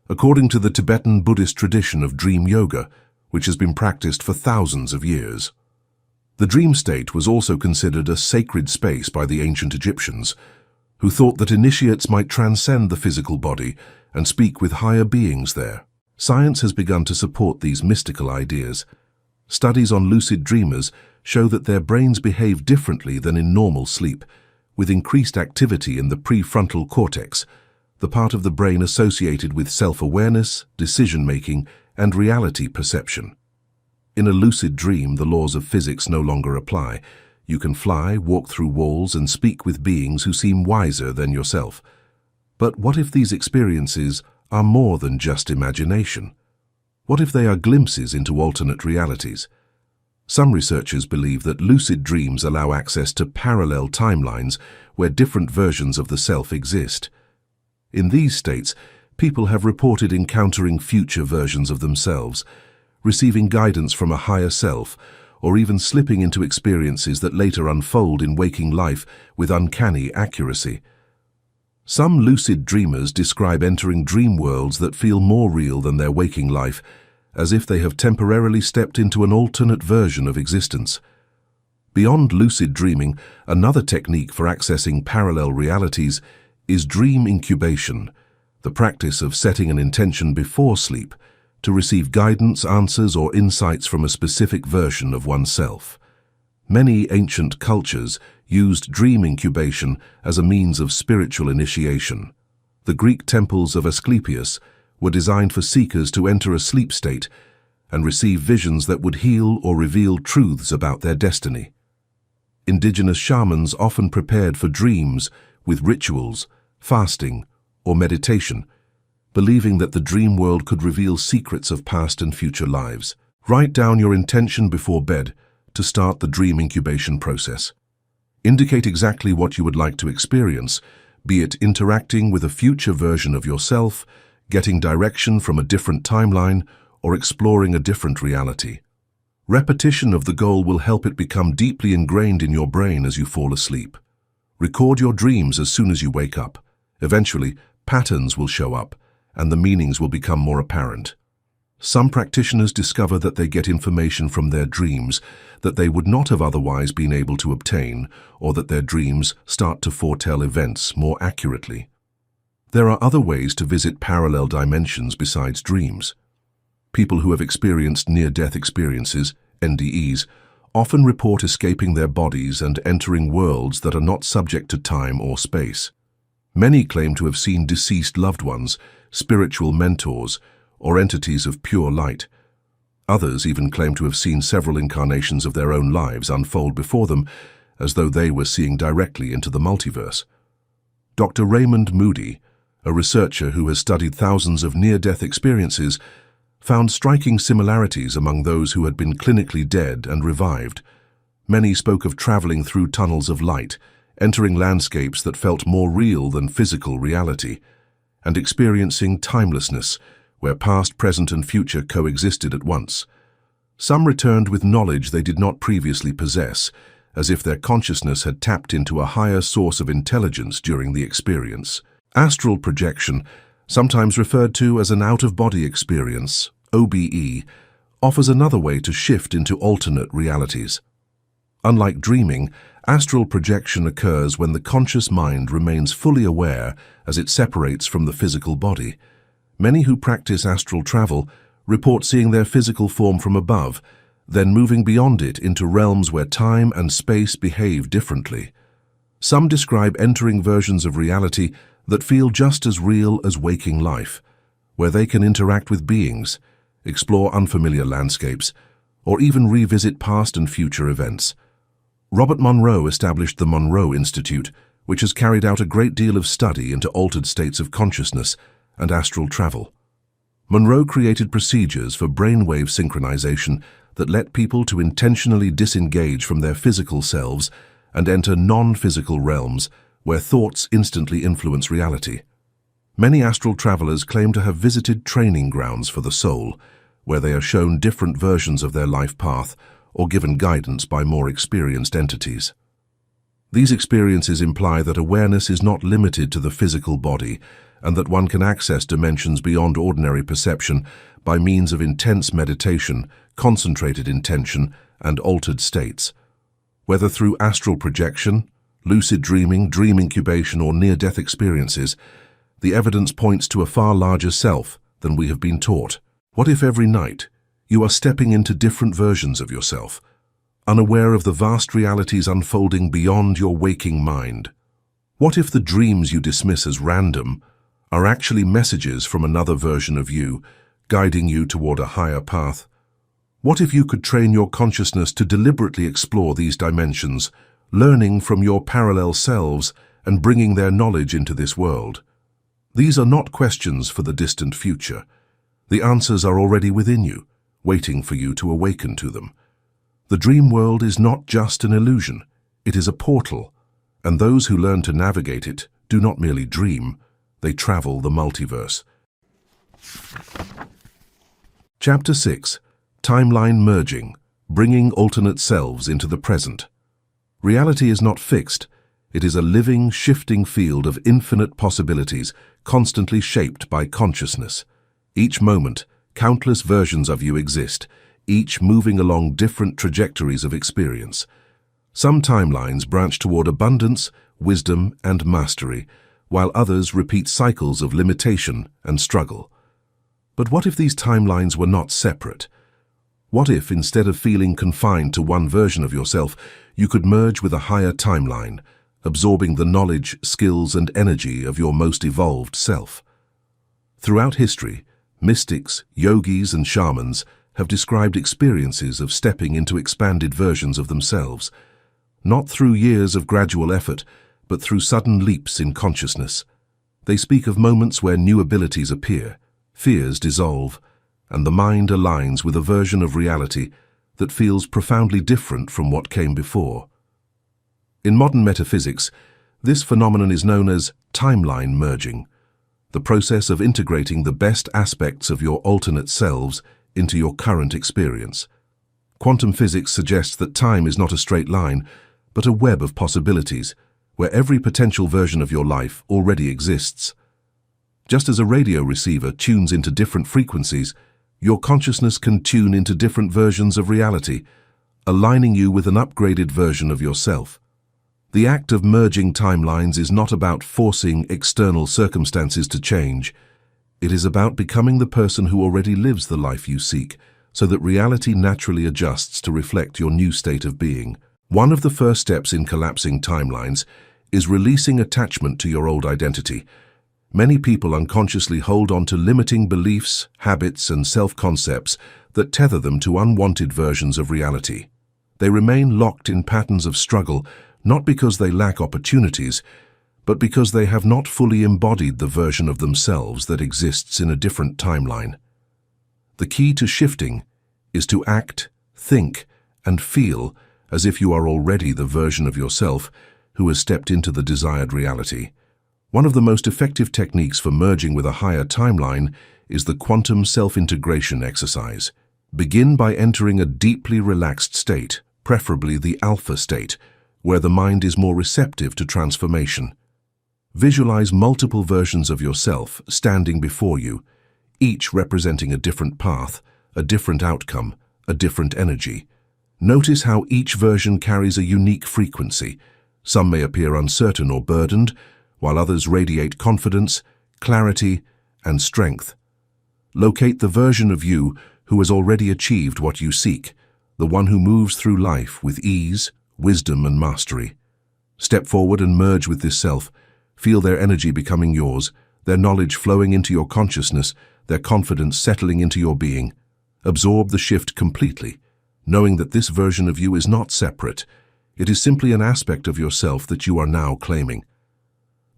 [SPEAKER 1] according to the Tibetan Buddhist tradition of dream yoga, which has been practiced for thousands of years. The dream state was also considered a sacred space by the ancient Egyptians, who thought that initiates might transcend the physical body and speak with higher beings there. Science has begun to support these mystical ideas. Studies on lucid dreamers show that their brains behave differently than in normal sleep, with increased activity in the prefrontal cortex, the part of the brain associated with self-awareness, decision-making, and reality perception. In a lucid dream, the laws of physics no longer apply. You can fly, walk through walls, and speak with beings who seem wiser than yourself. But what if these experiences are more than just imagination? What if they are glimpses into alternate realities? Some researchers believe that lucid dreams allow access to parallel timelines where different versions of the self exist. In these states, people have reported encountering future versions of themselves, receiving guidance from a higher self, or even slipping into experiences that later unfold in waking life with uncanny accuracy. Some lucid dreamers describe entering dream worlds that feel more real than their waking life, as if they have temporarily stepped into an alternate version of existence. Beyond lucid dreaming, another technique for accessing parallel realities is dream incubation, the practice of setting an intention before sleep to receive guidance, answers, or insights from a specific version of oneself. Many ancient cultures used dream incubation as a means of spiritual initiation. The Greek temples of Asclepius were designed for seekers to enter a sleep state and receive visions that would heal or reveal truths about their destiny. Indigenous shamans often prepared for dreams with rituals, fasting, or meditation, believing that the dream world could reveal secrets of past and future lives. Write down your intention before bed to start the dream incubation process. Indicate exactly what you would like to experience, be it interacting with a future version of yourself, getting direction from a different timeline, or exploring a different reality. Repetition of the goal will help it become deeply ingrained in your brain as you fall asleep. Record your dreams as soon as you wake up. Eventually, patterns will show up, and the meanings will become more apparent. Some practitioners discover that they get information from their dreams that they would not have otherwise been able to obtain, or that their dreams start to foretell events more accurately. There are other ways to visit parallel dimensions besides dreams. People who have experienced near-death experiences, NDEs, often report escaping their bodies and entering worlds that are not subject to time or space. Many claim to have seen deceased loved ones, spiritual mentors, or entities of pure light. Others even claim to have seen several incarnations of their own lives unfold before them, as though they were seeing directly into the multiverse. Dr. Raymond Moody, a researcher who has studied thousands of near-death experiences, found striking similarities among those who had been clinically dead and revived. Many spoke of traveling through tunnels of light, entering landscapes that felt more real than physical reality, and experiencing timelessness, where past, present, and future coexisted at once. Some returned with knowledge they did not previously possess, as if their consciousness had tapped into a higher source of intelligence during the experience. Astral projection, sometimes referred to as an out-of-body experience, OBE, offers another way to shift into alternate realities. Unlike dreaming, astral projection occurs when the conscious mind remains fully aware as it separates from the physical body. Many who practice astral travel report seeing their physical form from above, then moving beyond it into realms where time and space behave differently. Some describe entering versions of reality that feel just as real as waking life, where they can interact with beings, explore unfamiliar landscapes, or even revisit past and future events. Robert Monroe established the Monroe Institute, which has carried out a great deal of study into altered states of consciousness and astral travel. Monroe created procedures for brainwave synchronization that let people to intentionally disengage from their physical selves and enter non-physical realms where thoughts instantly influence reality. Many astral travelers claim to have visited training grounds for the soul, where they are shown different versions of their life path or given guidance by more experienced entities. These experiences imply that awareness is not limited to the physical body and that one can access dimensions beyond ordinary perception by means of intense meditation, concentrated intention, and altered states. Whether through astral projection, lucid dreaming, dream incubation, or near-death experiences, the evidence points to a far larger self than we have been taught. What if every night you are stepping into different versions of yourself, unaware of the vast realities unfolding beyond your waking mind? What if the dreams you dismiss as random are actually messages from another version of you, guiding you toward a higher path? What if you could train your consciousness to deliberately explore these dimensions, learning from your parallel selves and bringing their knowledge into this world? These are not questions for the distant future. The answers are already within you, waiting for you to awaken to them. The dream world is not just an illusion, it is a portal, and those who learn to navigate it do not merely dream, they travel the multiverse. Chapter 6. Timeline Merging, Bringing Alternate Selves into the Present. Reality is not fixed. It is a living, shifting field of infinite possibilities, constantly shaped by consciousness. Each moment, countless versions of you exist, each moving along different trajectories of experience. Some timelines branch toward abundance, wisdom, and mastery, while others repeat cycles of limitation and struggle. But what if these timelines were not separate? What if, instead of feeling confined to one version of yourself, you could merge with a higher timeline, absorbing the knowledge, skills, and energy of your most evolved self? Throughout history, mystics, yogis, and shamans have described experiences of stepping into expanded versions of themselves, not through years of gradual effort, but through sudden leaps in consciousness. They speak of moments where new abilities appear, fears dissolve, and the mind aligns with a version of reality that feels profoundly different from what came before. In modern metaphysics, this phenomenon is known as timeline merging, the process of integrating the best aspects of your alternate selves into your current experience. Quantum physics suggests that time is not a straight line, but a web of possibilities, where every potential version of your life already exists. Just as a radio receiver tunes into different frequencies, your consciousness can tune into different versions of reality, aligning you with an upgraded version of yourself. The act of merging timelines is not about forcing external circumstances to change. It is about becoming the person who already lives the life you seek, so that reality naturally adjusts to reflect your new state of being. One of the first steps in collapsing timelines is releasing attachment to your old identity. Many people unconsciously hold on to limiting beliefs, habits, and self-concepts that tether them to unwanted versions of reality. They remain locked in patterns of struggle, not because they lack opportunities, but because they have not fully embodied the version of themselves that exists in a different timeline. The key to shifting is to act, think, and feel as if you are already the version of yourself who has stepped into the desired reality. One of the most effective techniques for merging with a higher timeline is the quantum self-integration exercise, Begin by entering a deeply relaxed state, preferably the alpha state, where the mind is more receptive to transformation. Visualize multiple versions of yourself standing before you, each representing a different path, a different outcome, a different energy. Notice how each version carries a unique frequency. Some may appear uncertain or burdened, while others radiate confidence, clarity, and strength. Locate the version of you who has already achieved what you seek, the one who moves through life with ease, wisdom, and mastery. Step forward and merge with this self. Feel their energy becoming yours, their knowledge flowing into your consciousness, their confidence settling into your being. Absorb the shift completely, knowing that this version of you is not separate. It is simply an aspect of yourself that you are now claiming.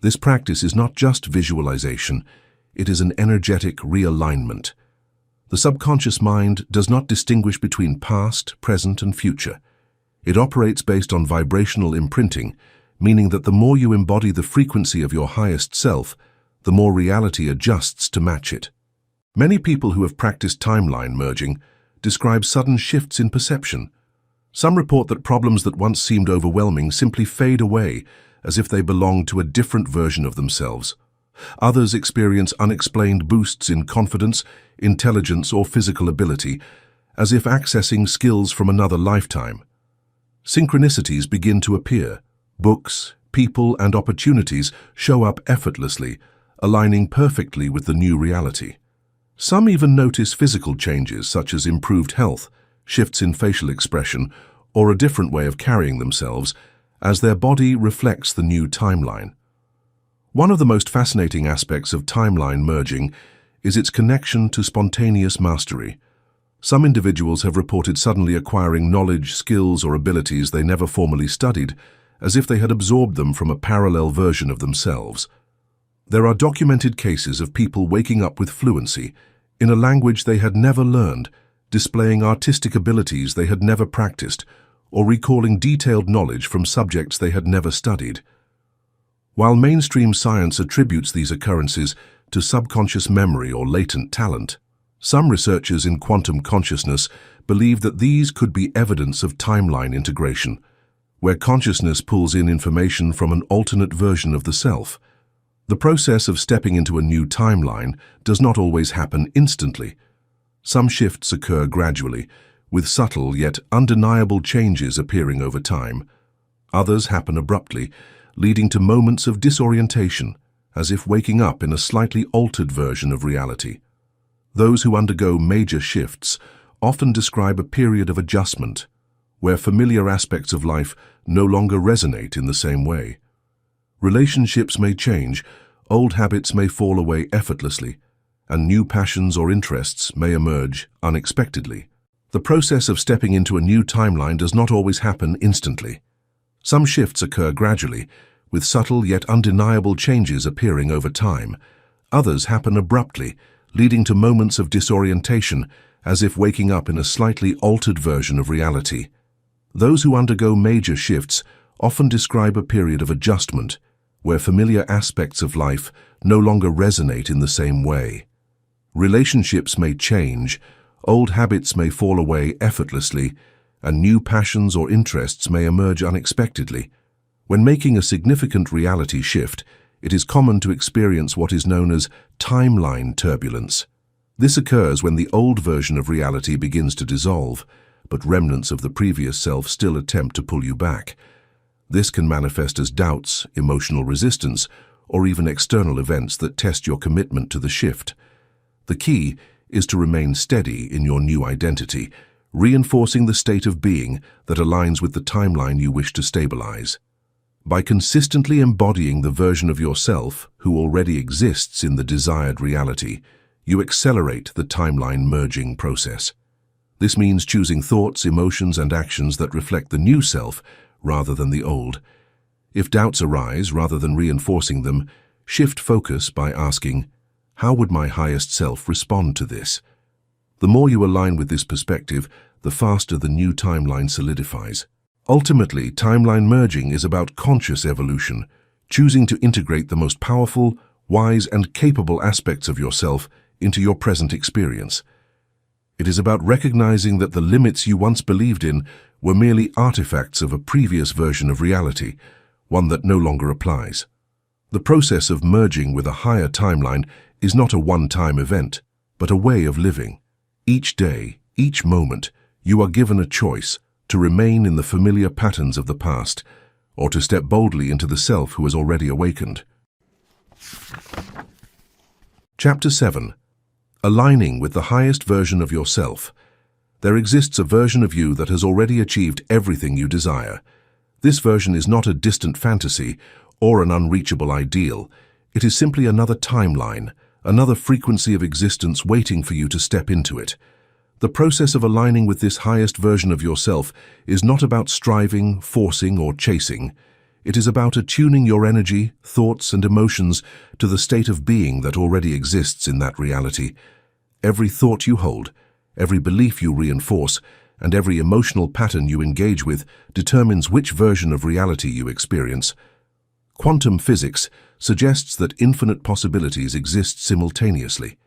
[SPEAKER 1] This practice is not just visualization, it is an energetic realignment. The subconscious mind does not distinguish between past, present, and future. It operates based on vibrational imprinting, meaning that the more you embody the frequency of your highest self, the more reality adjusts to match it. Many people who have practiced timeline merging describe sudden shifts in perception. Some report that problems that once seemed overwhelming simply fade away, as if they belonged to a different version of themselves. Others experience unexplained boosts in confidence, intelligence, or physical ability, as if accessing skills from another lifetime. Synchronicities begin to appear. Books, people, and opportunities show up effortlessly, aligning perfectly with the new reality. Some even notice physical changes such as improved health, shifts in facial expression, or a different way of carrying themselves, as their body reflects the new timeline. One of the most fascinating aspects of timeline merging is its connection to spontaneous mastery. Some individuals have reported suddenly acquiring knowledge, skills, or abilities they never formally studied, as if they had absorbed them from a parallel version of themselves. There are documented cases of people waking up with fluency in a language they had never learned, displaying artistic abilities they had never practiced, or recalling detailed knowledge from subjects they had never studied. While mainstream science attributes these occurrences to subconscious memory or latent talent, some researchers in quantum consciousness believe that these could be evidence of timeline integration, where consciousness pulls in information from an alternate version of the self. The process of stepping into a new timeline does not always happen instantly. Some shifts occur gradually, with subtle yet undeniable changes appearing over time. Others happen abruptly, leading to moments of disorientation, as if waking up in a slightly altered version of reality. Those who undergo major shifts often describe a period of adjustment, where familiar aspects of life no longer resonate in the same way. Relationships may change, old habits may fall away effortlessly, and new passions or interests may emerge unexpectedly. The process of stepping into a new timeline does not always happen instantly. Some shifts occur gradually, with subtle yet undeniable changes appearing over time. Others happen abruptly, leading to moments of disorientation, as if waking up in a slightly altered version of reality. Those who undergo major shifts often describe a period of adjustment, where familiar aspects of life no longer resonate in the same way. Relationships may change, old habits may fall away effortlessly, and new passions or interests may emerge unexpectedly. When making a significant reality shift, it is common to experience what is known as timeline turbulence. This occurs when the old version of reality begins to dissolve, but remnants of the previous self still attempt to pull you back. This can manifest as doubts, emotional resistance, or even external events that test your commitment to the shift. The key is to remain steady in your new identity, reinforcing the state of being that aligns with the timeline you wish to stabilize. By consistently embodying the version of yourself who already exists in the desired reality, you accelerate the timeline merging process. This means choosing thoughts, emotions, and actions that reflect the new self rather than the old. If doubts arise, rather than reinforcing them, shift focus by asking, how would my highest self respond to this? The more you align with this perspective, the faster the new timeline solidifies. Ultimately, timeline merging is about conscious evolution, choosing to integrate the most powerful, wise, and capable aspects of yourself into your present experience. It is about recognizing that the limits you once believed in were merely artifacts of a previous version of reality, one that no longer applies. The process of merging with a higher timeline is not a one-time event, but a way of living. Each day, each moment, you are given a choice to remain in the familiar patterns of the past, or to step boldly into the self who has already awakened. Chapter 7. Aligning with the highest version of yourself. There exists a version of you that has already achieved everything you desire. This version is not a distant fantasy or an unreachable ideal. It is simply another timeline, another frequency of existence waiting for you to step into it. The process of aligning with this highest version of yourself is not about striving, forcing, or chasing. It is about attuning your energy, thoughts, and emotions to the state of being that already exists in that reality. Every thought you hold, every belief you reinforce, and every emotional pattern you engage with determines which version of reality you experience. Quantum physics suggests that infinite possibilities exist simultaneously,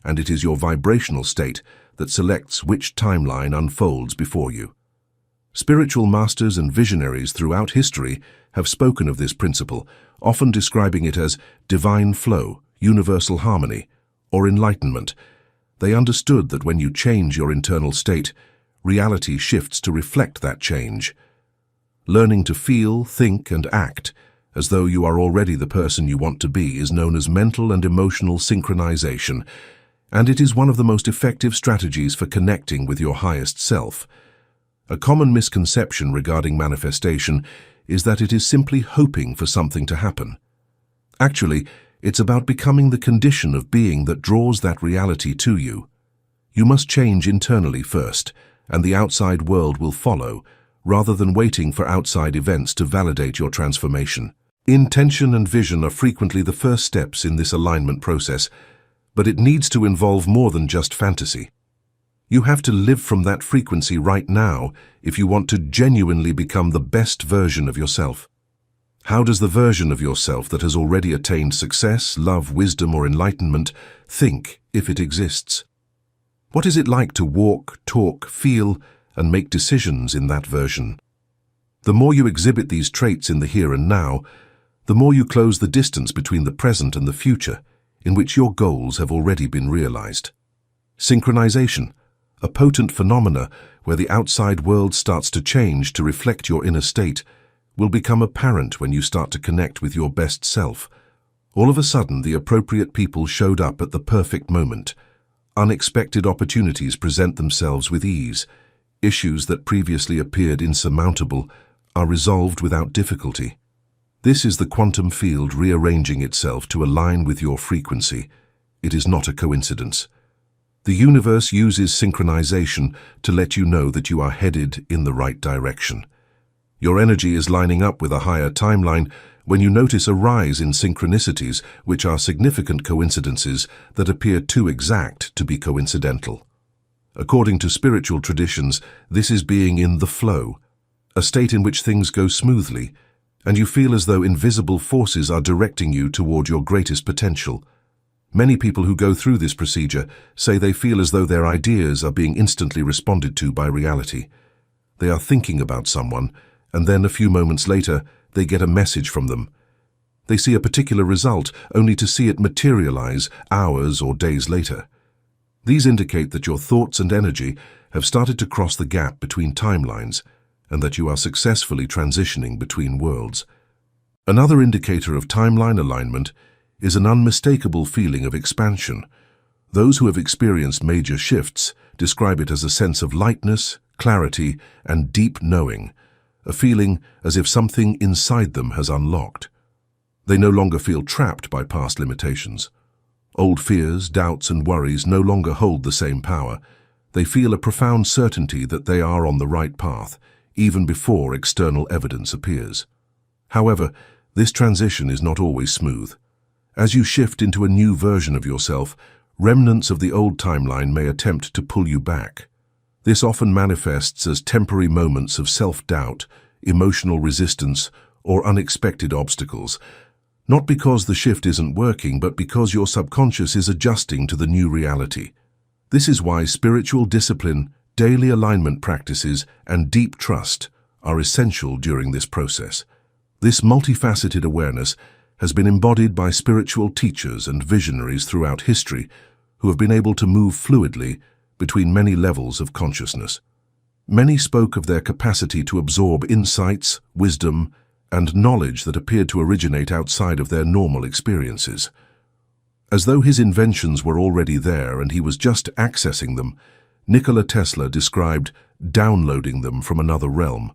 [SPEAKER 1] and it is your vibrational state that selects which timeline unfolds before you. Spiritual masters and visionaries throughout history have spoken of this principle, often describing it as divine flow, universal harmony, or enlightenment. They understood that when you change your internal state, reality shifts to reflect that change. Learning to feel, think, and act as though you are already the person you want to be is known as mental and emotional synchronization, and it is one of the most effective strategies for connecting with your highest self. A common misconception regarding manifestation is that it is simply hoping for something to happen. Actually, it's about becoming the condition of being that draws that reality to you. You must change internally first, and the outside world will follow, rather than waiting for outside events to validate your transformation. Intention and vision are frequently the first steps in this alignment process, but it needs to involve more than just fantasy. You have to live from that frequency right now if you want to genuinely become the best version of yourself. How does the version of yourself that has already attained success, love, wisdom, or enlightenment think if it exists? What is it like to walk, talk, feel, and make decisions in that version? The more you exhibit these traits in the here and now, the more you close the distance between the present and the future, in which your goals have already been realized. Synchronization, a potent phenomena where the outside world starts to change to reflect your inner state, will become apparent when you start to connect with your best self. All of a sudden, the appropriate people showed up at the perfect moment. Unexpected opportunities present themselves with ease. Issues that previously appeared insurmountable are resolved without difficulty. This is the quantum field rearranging itself to align with your frequency. It is not a coincidence. The universe uses synchronization to let you know that you are headed in the right direction. Your energy is lining up with a higher timeline when you notice a rise in synchronicities, which are significant coincidences that appear too exact to be coincidental. According to spiritual traditions, this is being in the flow, a state in which things go smoothly, and you feel as though invisible forces are directing you toward your greatest potential. Many people who go through this procedure say they feel as though their ideas are being instantly responded to by reality. They are thinking about someone, and then a few moments later, they get a message from them. They see a particular result, only to see it materialize hours or days later. These indicate that your thoughts and energy have started to cross the gap between timelines, and that you are successfully transitioning between worlds. Another indicator of timeline alignment is an unmistakable feeling of expansion. Those who have experienced major shifts describe it as a sense of lightness, clarity, and deep knowing, a feeling as if something inside them has unlocked. They no longer feel trapped by past limitations. Old fears, doubts, and worries no longer hold the same power. They feel a profound certainty that they are on the right path, even before external evidence appears. However, this transition is not always smooth. As you shift into a new version of yourself, remnants of the old timeline may attempt to pull you back. This often manifests as temporary moments of self-doubt, emotional resistance, or unexpected obstacles, not because the shift isn't working, but because your subconscious is adjusting to the new reality. This is why spiritual discipline, daily alignment practices, and deep trust are essential during this process. This multifaceted awareness has been embodied by spiritual teachers and visionaries throughout history who have been able to move fluidly between many levels of consciousness. Many spoke of their capacity to absorb insights, wisdom, and knowledge that appeared to originate outside of their normal experiences. As though his inventions were already there and he was just accessing them, Nikola Tesla described downloading them from another realm.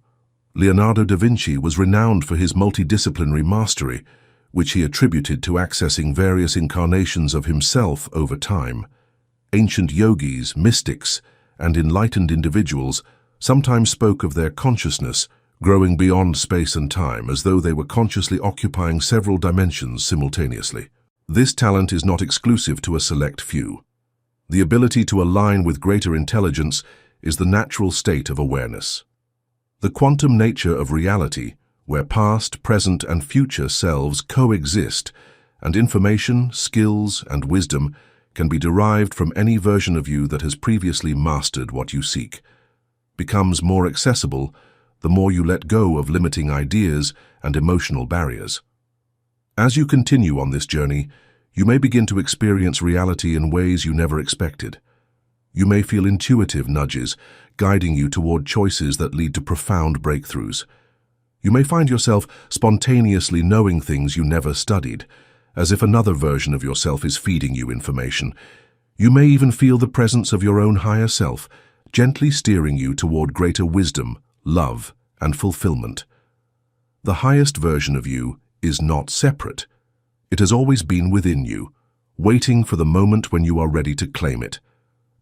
[SPEAKER 1] Leonardo da Vinci was renowned for his multidisciplinary mastery, which he attributed to accessing various incarnations of himself over time. Ancient yogis, mystics, and enlightened individuals sometimes spoke of their consciousness growing beyond space and time, as though they were consciously occupying several dimensions simultaneously. This talent is not exclusive to a select few. The ability to align with greater intelligence is the natural state of awareness. The quantum nature of reality, where past, present, and future selves coexist, and information, skills, and wisdom can be derived from any version of you that has previously mastered what you seek, becomes more accessible the more you let go of limiting ideas and emotional barriers. As you continue on this journey, you may begin to experience reality in ways you never expected. You may feel intuitive nudges guiding you toward choices that lead to profound breakthroughs. You may find yourself spontaneously knowing things you never studied, as if another version of yourself is feeding you information. You may even feel the presence of your own higher self, gently steering you toward greater wisdom, love, and fulfillment. The highest version of you is not separate. It has always been within you, waiting for the moment when you are ready to claim it.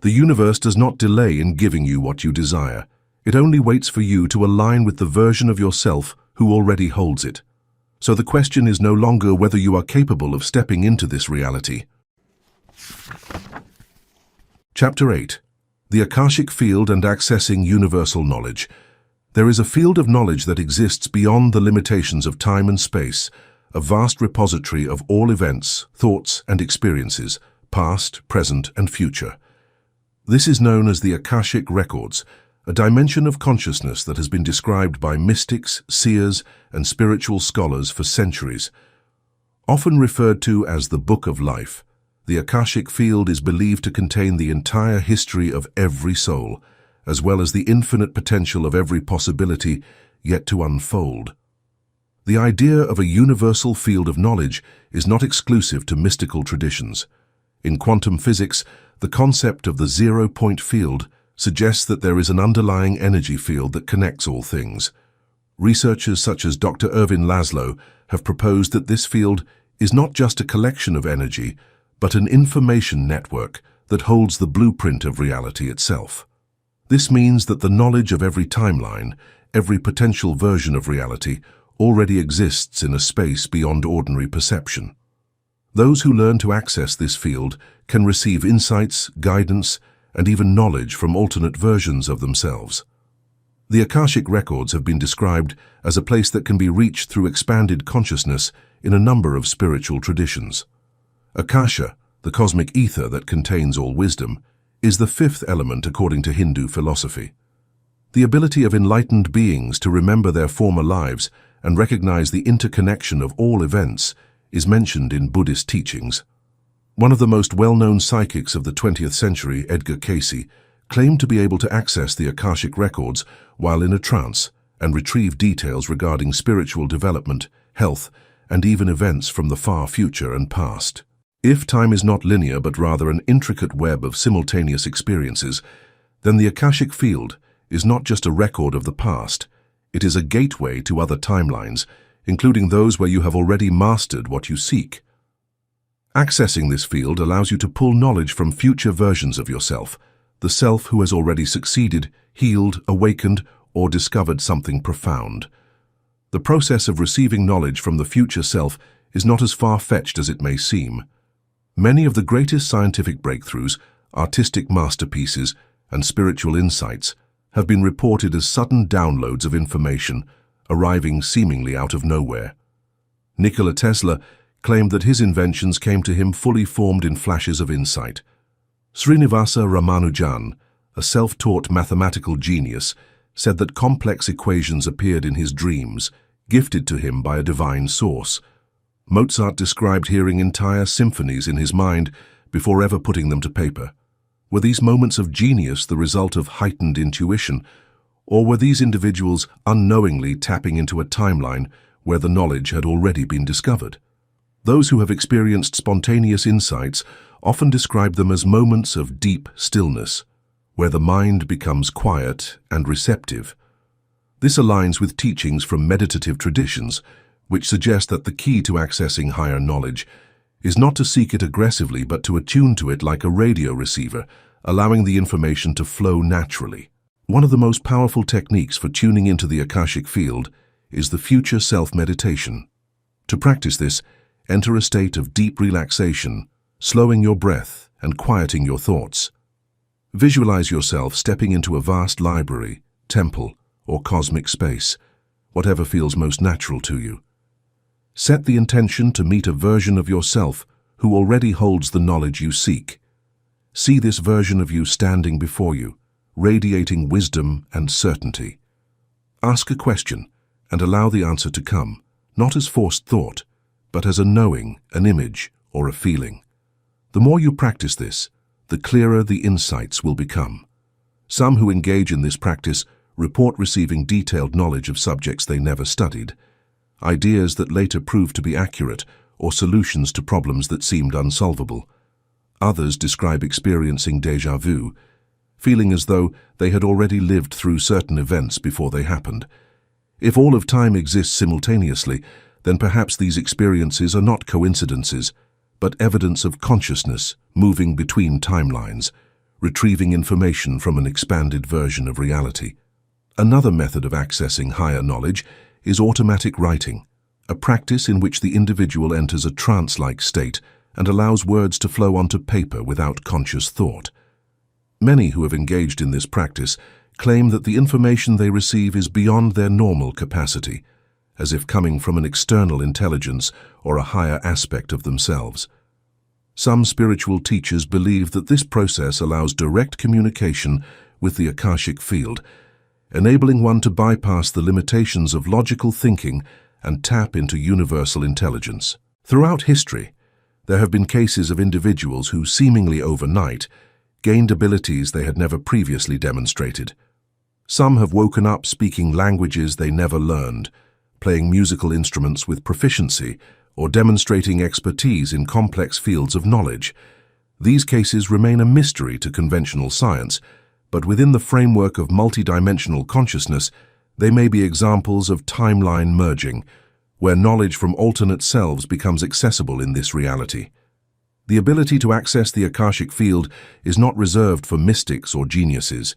[SPEAKER 1] The universe does not delay in giving you what you desire. It only waits for you to align with the version of yourself who already holds it. So the question is no longer whether you are capable of stepping into this reality. Chapter 8. The Akashic Field and Accessing Universal Knowledge. There is a field of knowledge that exists beyond the limitations of time and space, a vast repository of all events, thoughts, and experiences, past, present, and future. This is known as the Akashic Records, a dimension of consciousness that has been described by mystics, seers, and spiritual scholars for centuries. Often referred to as the Book of Life, the Akashic Field is believed to contain the entire history of every soul, as well as the infinite potential of every possibility yet to unfold. The idea of a universal field of knowledge is not exclusive to mystical traditions. In quantum physics, the concept of the zero-point field suggests that there is an underlying energy field that connects all things. Researchers such as Dr. Ervin Laszlo have proposed that this field is not just a collection of energy, but an information network that holds the blueprint of reality itself. This means that the knowledge of every timeline, every potential version of reality, already exists in a space beyond ordinary perception. Those who learn to access this field can receive insights, guidance, and even knowledge from alternate versions of themselves. The Akashic Records have been described as a place that can be reached through expanded consciousness in a number of spiritual traditions. Akasha, the cosmic ether that contains all wisdom, is the fifth element according to Hindu philosophy. The ability of enlightened beings to remember their former lives and recognize the interconnection of all events is mentioned in Buddhist teachings. One of the most well-known psychics of the 20th century, Edgar Cayce, claimed to be able to access the Akashic Records while in a trance and retrieve details regarding spiritual development, health, and even events from the far future and past. If time is not linear but rather an intricate web of simultaneous experiences, then the Akashic Field is not just a record of the past, it is a gateway to other timelines, including those where you have already mastered what you seek. Accessing this field allows you to pull knowledge from future versions of yourself, the self who has already succeeded, healed, awakened, or discovered something profound. The process of receiving knowledge from the future self is not as far-fetched as it may seem. Many of the greatest scientific breakthroughs, artistic masterpieces, and spiritual insights have been reported as sudden downloads of information arriving seemingly out of nowhere. Nikola Tesla claimed that his inventions came to him fully formed in flashes of insight. Srinivasa Ramanujan, a self-taught mathematical genius, said that complex equations appeared in his dreams, gifted to him by a divine source. Mozart described hearing entire symphonies in his mind before ever putting them to paper. Were these moments of genius the result of heightened intuition, or were these individuals unknowingly tapping into a timeline where the knowledge had already been discovered? Those who have experienced spontaneous insights often describe them as moments of deep stillness, where the mind becomes quiet and receptive. This aligns with teachings from meditative traditions, which suggest that the key to accessing higher knowledge is not to seek it aggressively but to attune to it like a radio receiver, allowing the information to flow naturally. One of the most powerful techniques for tuning into the Akashic field is the future self meditation. To practice this, enter a state of deep relaxation, slowing your breath and quieting your thoughts. Visualize yourself stepping into a vast library, temple, or cosmic space, whatever feels most natural to you. Set the intention to meet a version of yourself who already holds the knowledge you seek. See this version of you standing before you, radiating wisdom and certainty. Ask a question and allow the answer to come, not as forced thought, but as a knowing, an image, or a feeling. The more you practice this, the clearer the insights will become. Some who engage in this practice report receiving detailed knowledge of subjects they never studied, ideas that later proved to be accurate, or solutions to problems that seemed unsolvable. Others describe experiencing déjà vu, feeling as though they had already lived through certain events before they happened. If all of time exists simultaneously, then perhaps these experiences are not coincidences, but evidence of consciousness moving between timelines, retrieving information from an expanded version of reality. Another method of accessing higher knowledge is automatic writing, a practice in which the individual enters a trance-like state and allows words to flow onto paper without conscious thought. Many who have engaged in this practice claim that the information they receive is beyond their normal capacity, as if coming from an external intelligence or a higher aspect of themselves. Some spiritual teachers believe that this process allows direct communication with the Akashic field, enabling one to bypass the limitations of logical thinking and tap into universal intelligence. Throughout history, there have been cases of individuals who seemingly overnight gained abilities they had never previously demonstrated. Some have woken up speaking languages they never learned, playing musical instruments with proficiency, or demonstrating expertise in complex fields of knowledge. These cases remain a mystery to conventional science, but within the framework of multidimensional consciousness, they may be examples of timeline merging, where knowledge from alternate selves becomes accessible in this reality. The ability to access the Akashic field is not reserved for mystics or geniuses.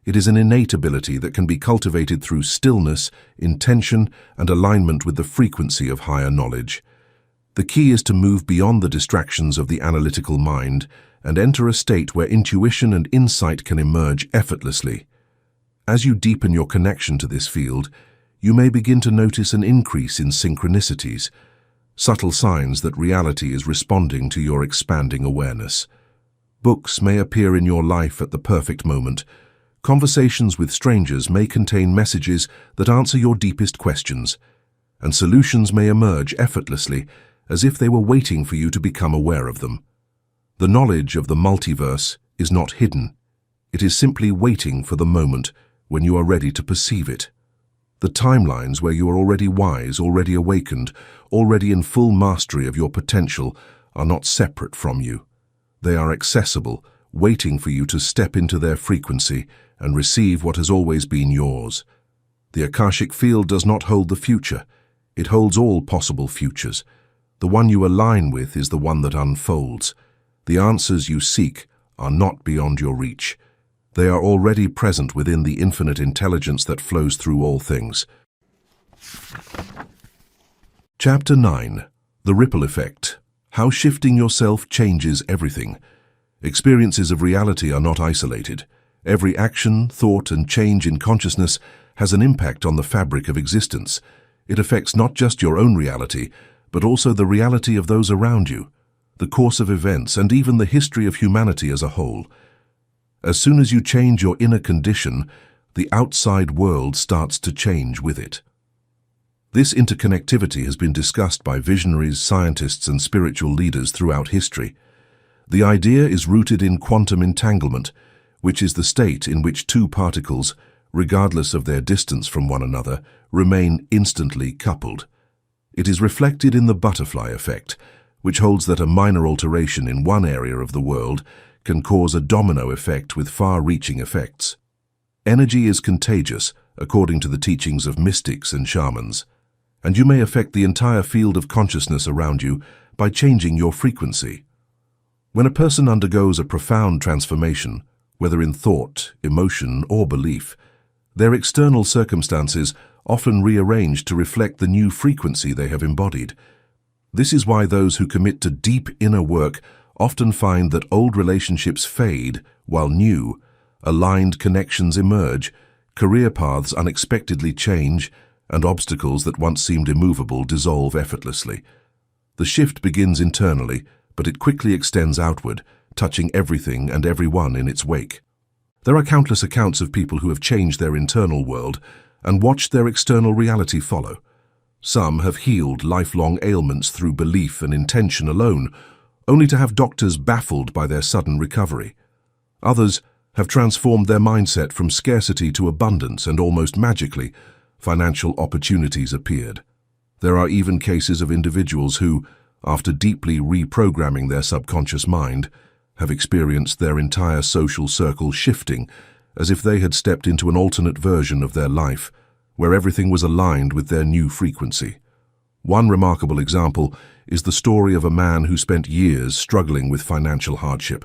[SPEAKER 1] It is an innate ability that can be cultivated through stillness, intention, and alignment with the frequency of higher knowledge. The key is to move beyond the distractions of the analytical mind and enter a state where intuition and insight can emerge effortlessly. As you deepen your connection to this field, you may begin to notice an increase in synchronicities, subtle signs that reality is responding to your expanding awareness. Books may appear in your life at the perfect moment. Conversations with strangers may contain messages that answer your deepest questions, and solutions may emerge effortlessly as if they were waiting for you to become aware of them. The knowledge of the multiverse is not hidden. It is simply waiting for the moment when you are ready to perceive it. The timelines where you are already wise, already awakened, already in full mastery of your potential are not separate from you. They are accessible, waiting for you to step into their frequency and receive what has always been yours. The Akashic field does not hold the future. It holds all possible futures. The one you align with is the one that unfolds. The answers you seek are not beyond your reach. They are already present within the infinite intelligence that flows through all things. Chapter 9. The Ripple Effect. How shifting yourself changes everything. Experiences of reality are not isolated. Every action, thought, and change in consciousness has an impact on the fabric of existence. It affects not just your own reality, but also the reality of those around you. the course of events, and even the history of humanity as a whole. As soon as you change your inner condition, the outside world starts to change with it. This interconnectivity has been discussed by visionaries, scientists, and spiritual leaders throughout history. The idea is rooted in quantum entanglement, which is the state in which two particles, regardless of their distance from one another, remain instantly coupled. It is reflected in the butterfly effect, which holds that a minor alteration in one area of the world can cause a domino effect with far-reaching effects. Energy is contagious, according to the teachings of mystics and shamans, and you may affect the entire field of consciousness around you by changing your frequency. When a person undergoes a profound transformation, whether in thought, emotion, or belief, their external circumstances often rearrange to reflect the new frequency they have embodied. This is why those who commit to deep inner work often find that old relationships fade while new, aligned connections emerge, career paths unexpectedly change, and obstacles that once seemed immovable dissolve effortlessly. The shift begins internally, but it quickly extends outward, touching everything and everyone in its wake. There are countless accounts of people who have changed their internal world and watched their external reality follow. Some have healed lifelong ailments through belief and intention alone, only to have doctors baffled by their sudden recovery. Others have transformed their mindset from scarcity to abundance, and almost magically, financial opportunities appeared. There are even cases of individuals who, after deeply reprogramming their subconscious mind, have experienced their entire social circle shifting, as if they had stepped into an alternate version of their life, where everything was aligned with their new frequency. One remarkable example is the story of a man who spent years struggling with financial hardship.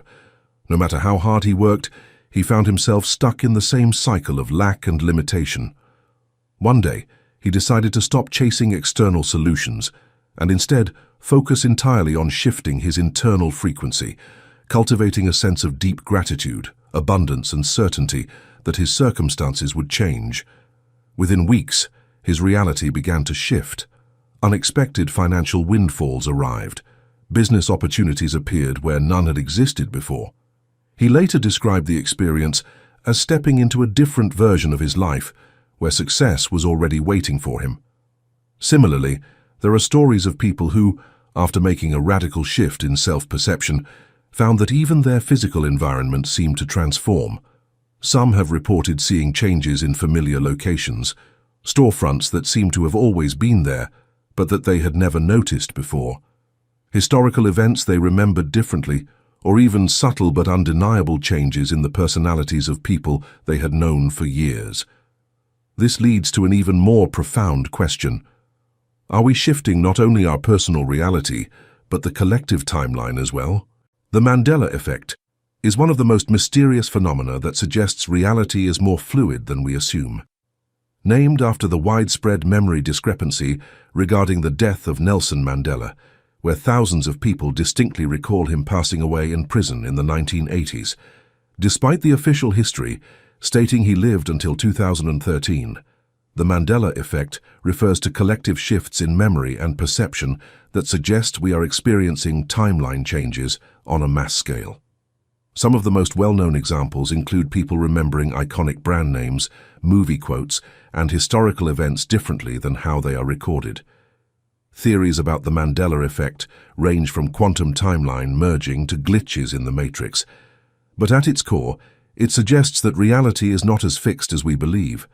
[SPEAKER 1] No matter how hard he worked, he found himself stuck in the same cycle of lack and limitation. One day, he decided to stop chasing external solutions and instead focus entirely on shifting his internal frequency, cultivating a sense of deep gratitude, abundance, and certainty that his circumstances would change. Within weeks, his reality began to shift. Unexpected financial windfalls arrived. Business opportunities appeared where none had existed before. He later described the experience as stepping into a different version of his life, where success was already waiting for him. Similarly, there are stories of people who, after making a radical shift in self-perception, found that even their physical environment seemed to transform. Some have reported seeing changes in familiar locations, storefronts that seemed to have always been there, but that they had never noticed before. Historical events they remembered differently, or even subtle but undeniable changes in the personalities of people they had known for years. This leads to an even more profound question. Are we shifting not only our personal reality, but the collective timeline as well? The Mandela effect is one of the most mysterious phenomena that suggests reality is more fluid than we assume. Named after the widespread memory discrepancy regarding the death of Nelson Mandela, where thousands of people distinctly recall him passing away in prison in the 1980s. Despite the official history stating he lived until 2013, the Mandela effect refers to collective shifts in memory and perception that suggest we are experiencing timeline changes on a mass scale. Some of the most well-known examples include people remembering iconic brand names, movie quotes, and historical events differently than how they are recorded. Theories about the Mandela effect range from quantum timeline merging to glitches in the matrix, but at its core, it suggests that reality is not as fixed as we believe.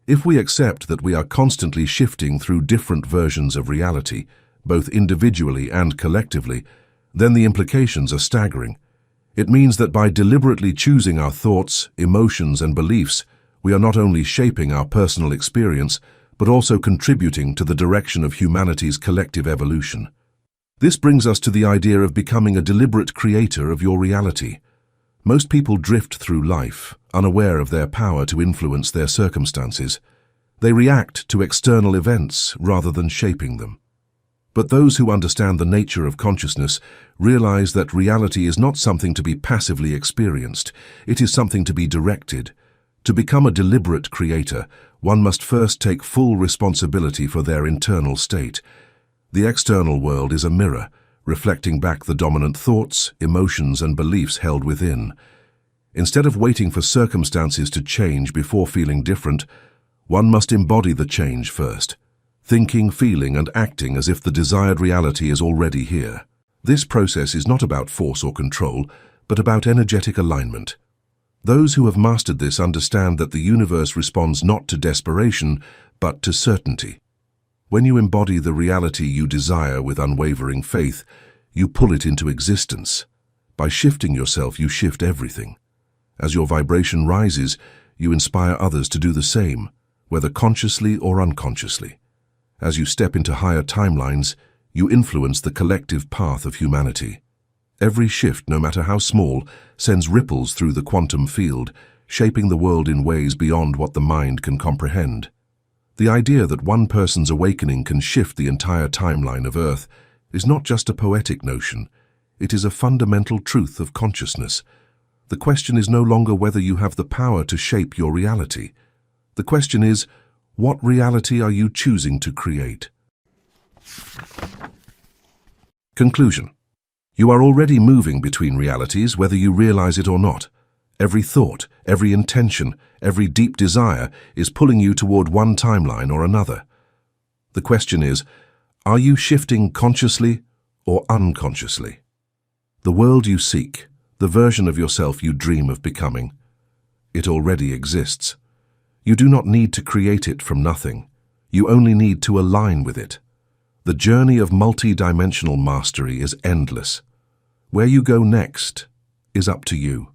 [SPEAKER 1] If we accept that we are constantly shifting through different versions of reality, both individually and collectively, then the implications are staggering. It means that by deliberately choosing our thoughts, emotions, and beliefs, we are not only shaping our personal experience, but also contributing to the direction of humanity's collective evolution. This brings us to the idea of becoming a deliberate creator of your reality. Most people drift through life, unaware of their power to influence their circumstances. They react to external events rather than shaping them. But those who understand the nature of consciousness realize that reality is not something to be passively experienced, it is something to be directed. To become a deliberate creator, one must first take full responsibility for their internal state. The external world is a mirror, reflecting back the dominant thoughts, emotions, and beliefs held within. Instead of waiting for circumstances to change before feeling different, one must embody the change first, thinking, feeling, and acting as if the desired reality is already here. This process is not about force or control, but about energetic alignment. Those who have mastered this understand that the universe responds not to desperation, but to certainty. When you embody the reality you desire with unwavering faith, you pull it into existence. By shifting yourself, you shift everything. As your vibration rises, you inspire others to do the same, whether consciously or unconsciously. As you step into higher timelines, you influence the collective path of humanity. Every shift, no matter how small, sends ripples through the quantum field, shaping the world in ways beyond what the mind can comprehend. The idea that one person's awakening can shift the entire timeline of Earth is not just a poetic notion, it is a fundamental truth of consciousness. The question is no longer whether you have the power to shape your reality. The question is, what reality are you choosing to create? Conclusion. You are already moving between realities, whether you realize it or not. Every thought, every intention, every deep desire is pulling you toward one timeline or another. The question is, are you shifting consciously or unconsciously? The world you seek, the version of yourself you dream of becoming, it already exists. You do not need to create it from nothing. You only need to align with it. The journey of multidimensional mastery is endless. Where you go next is up to you.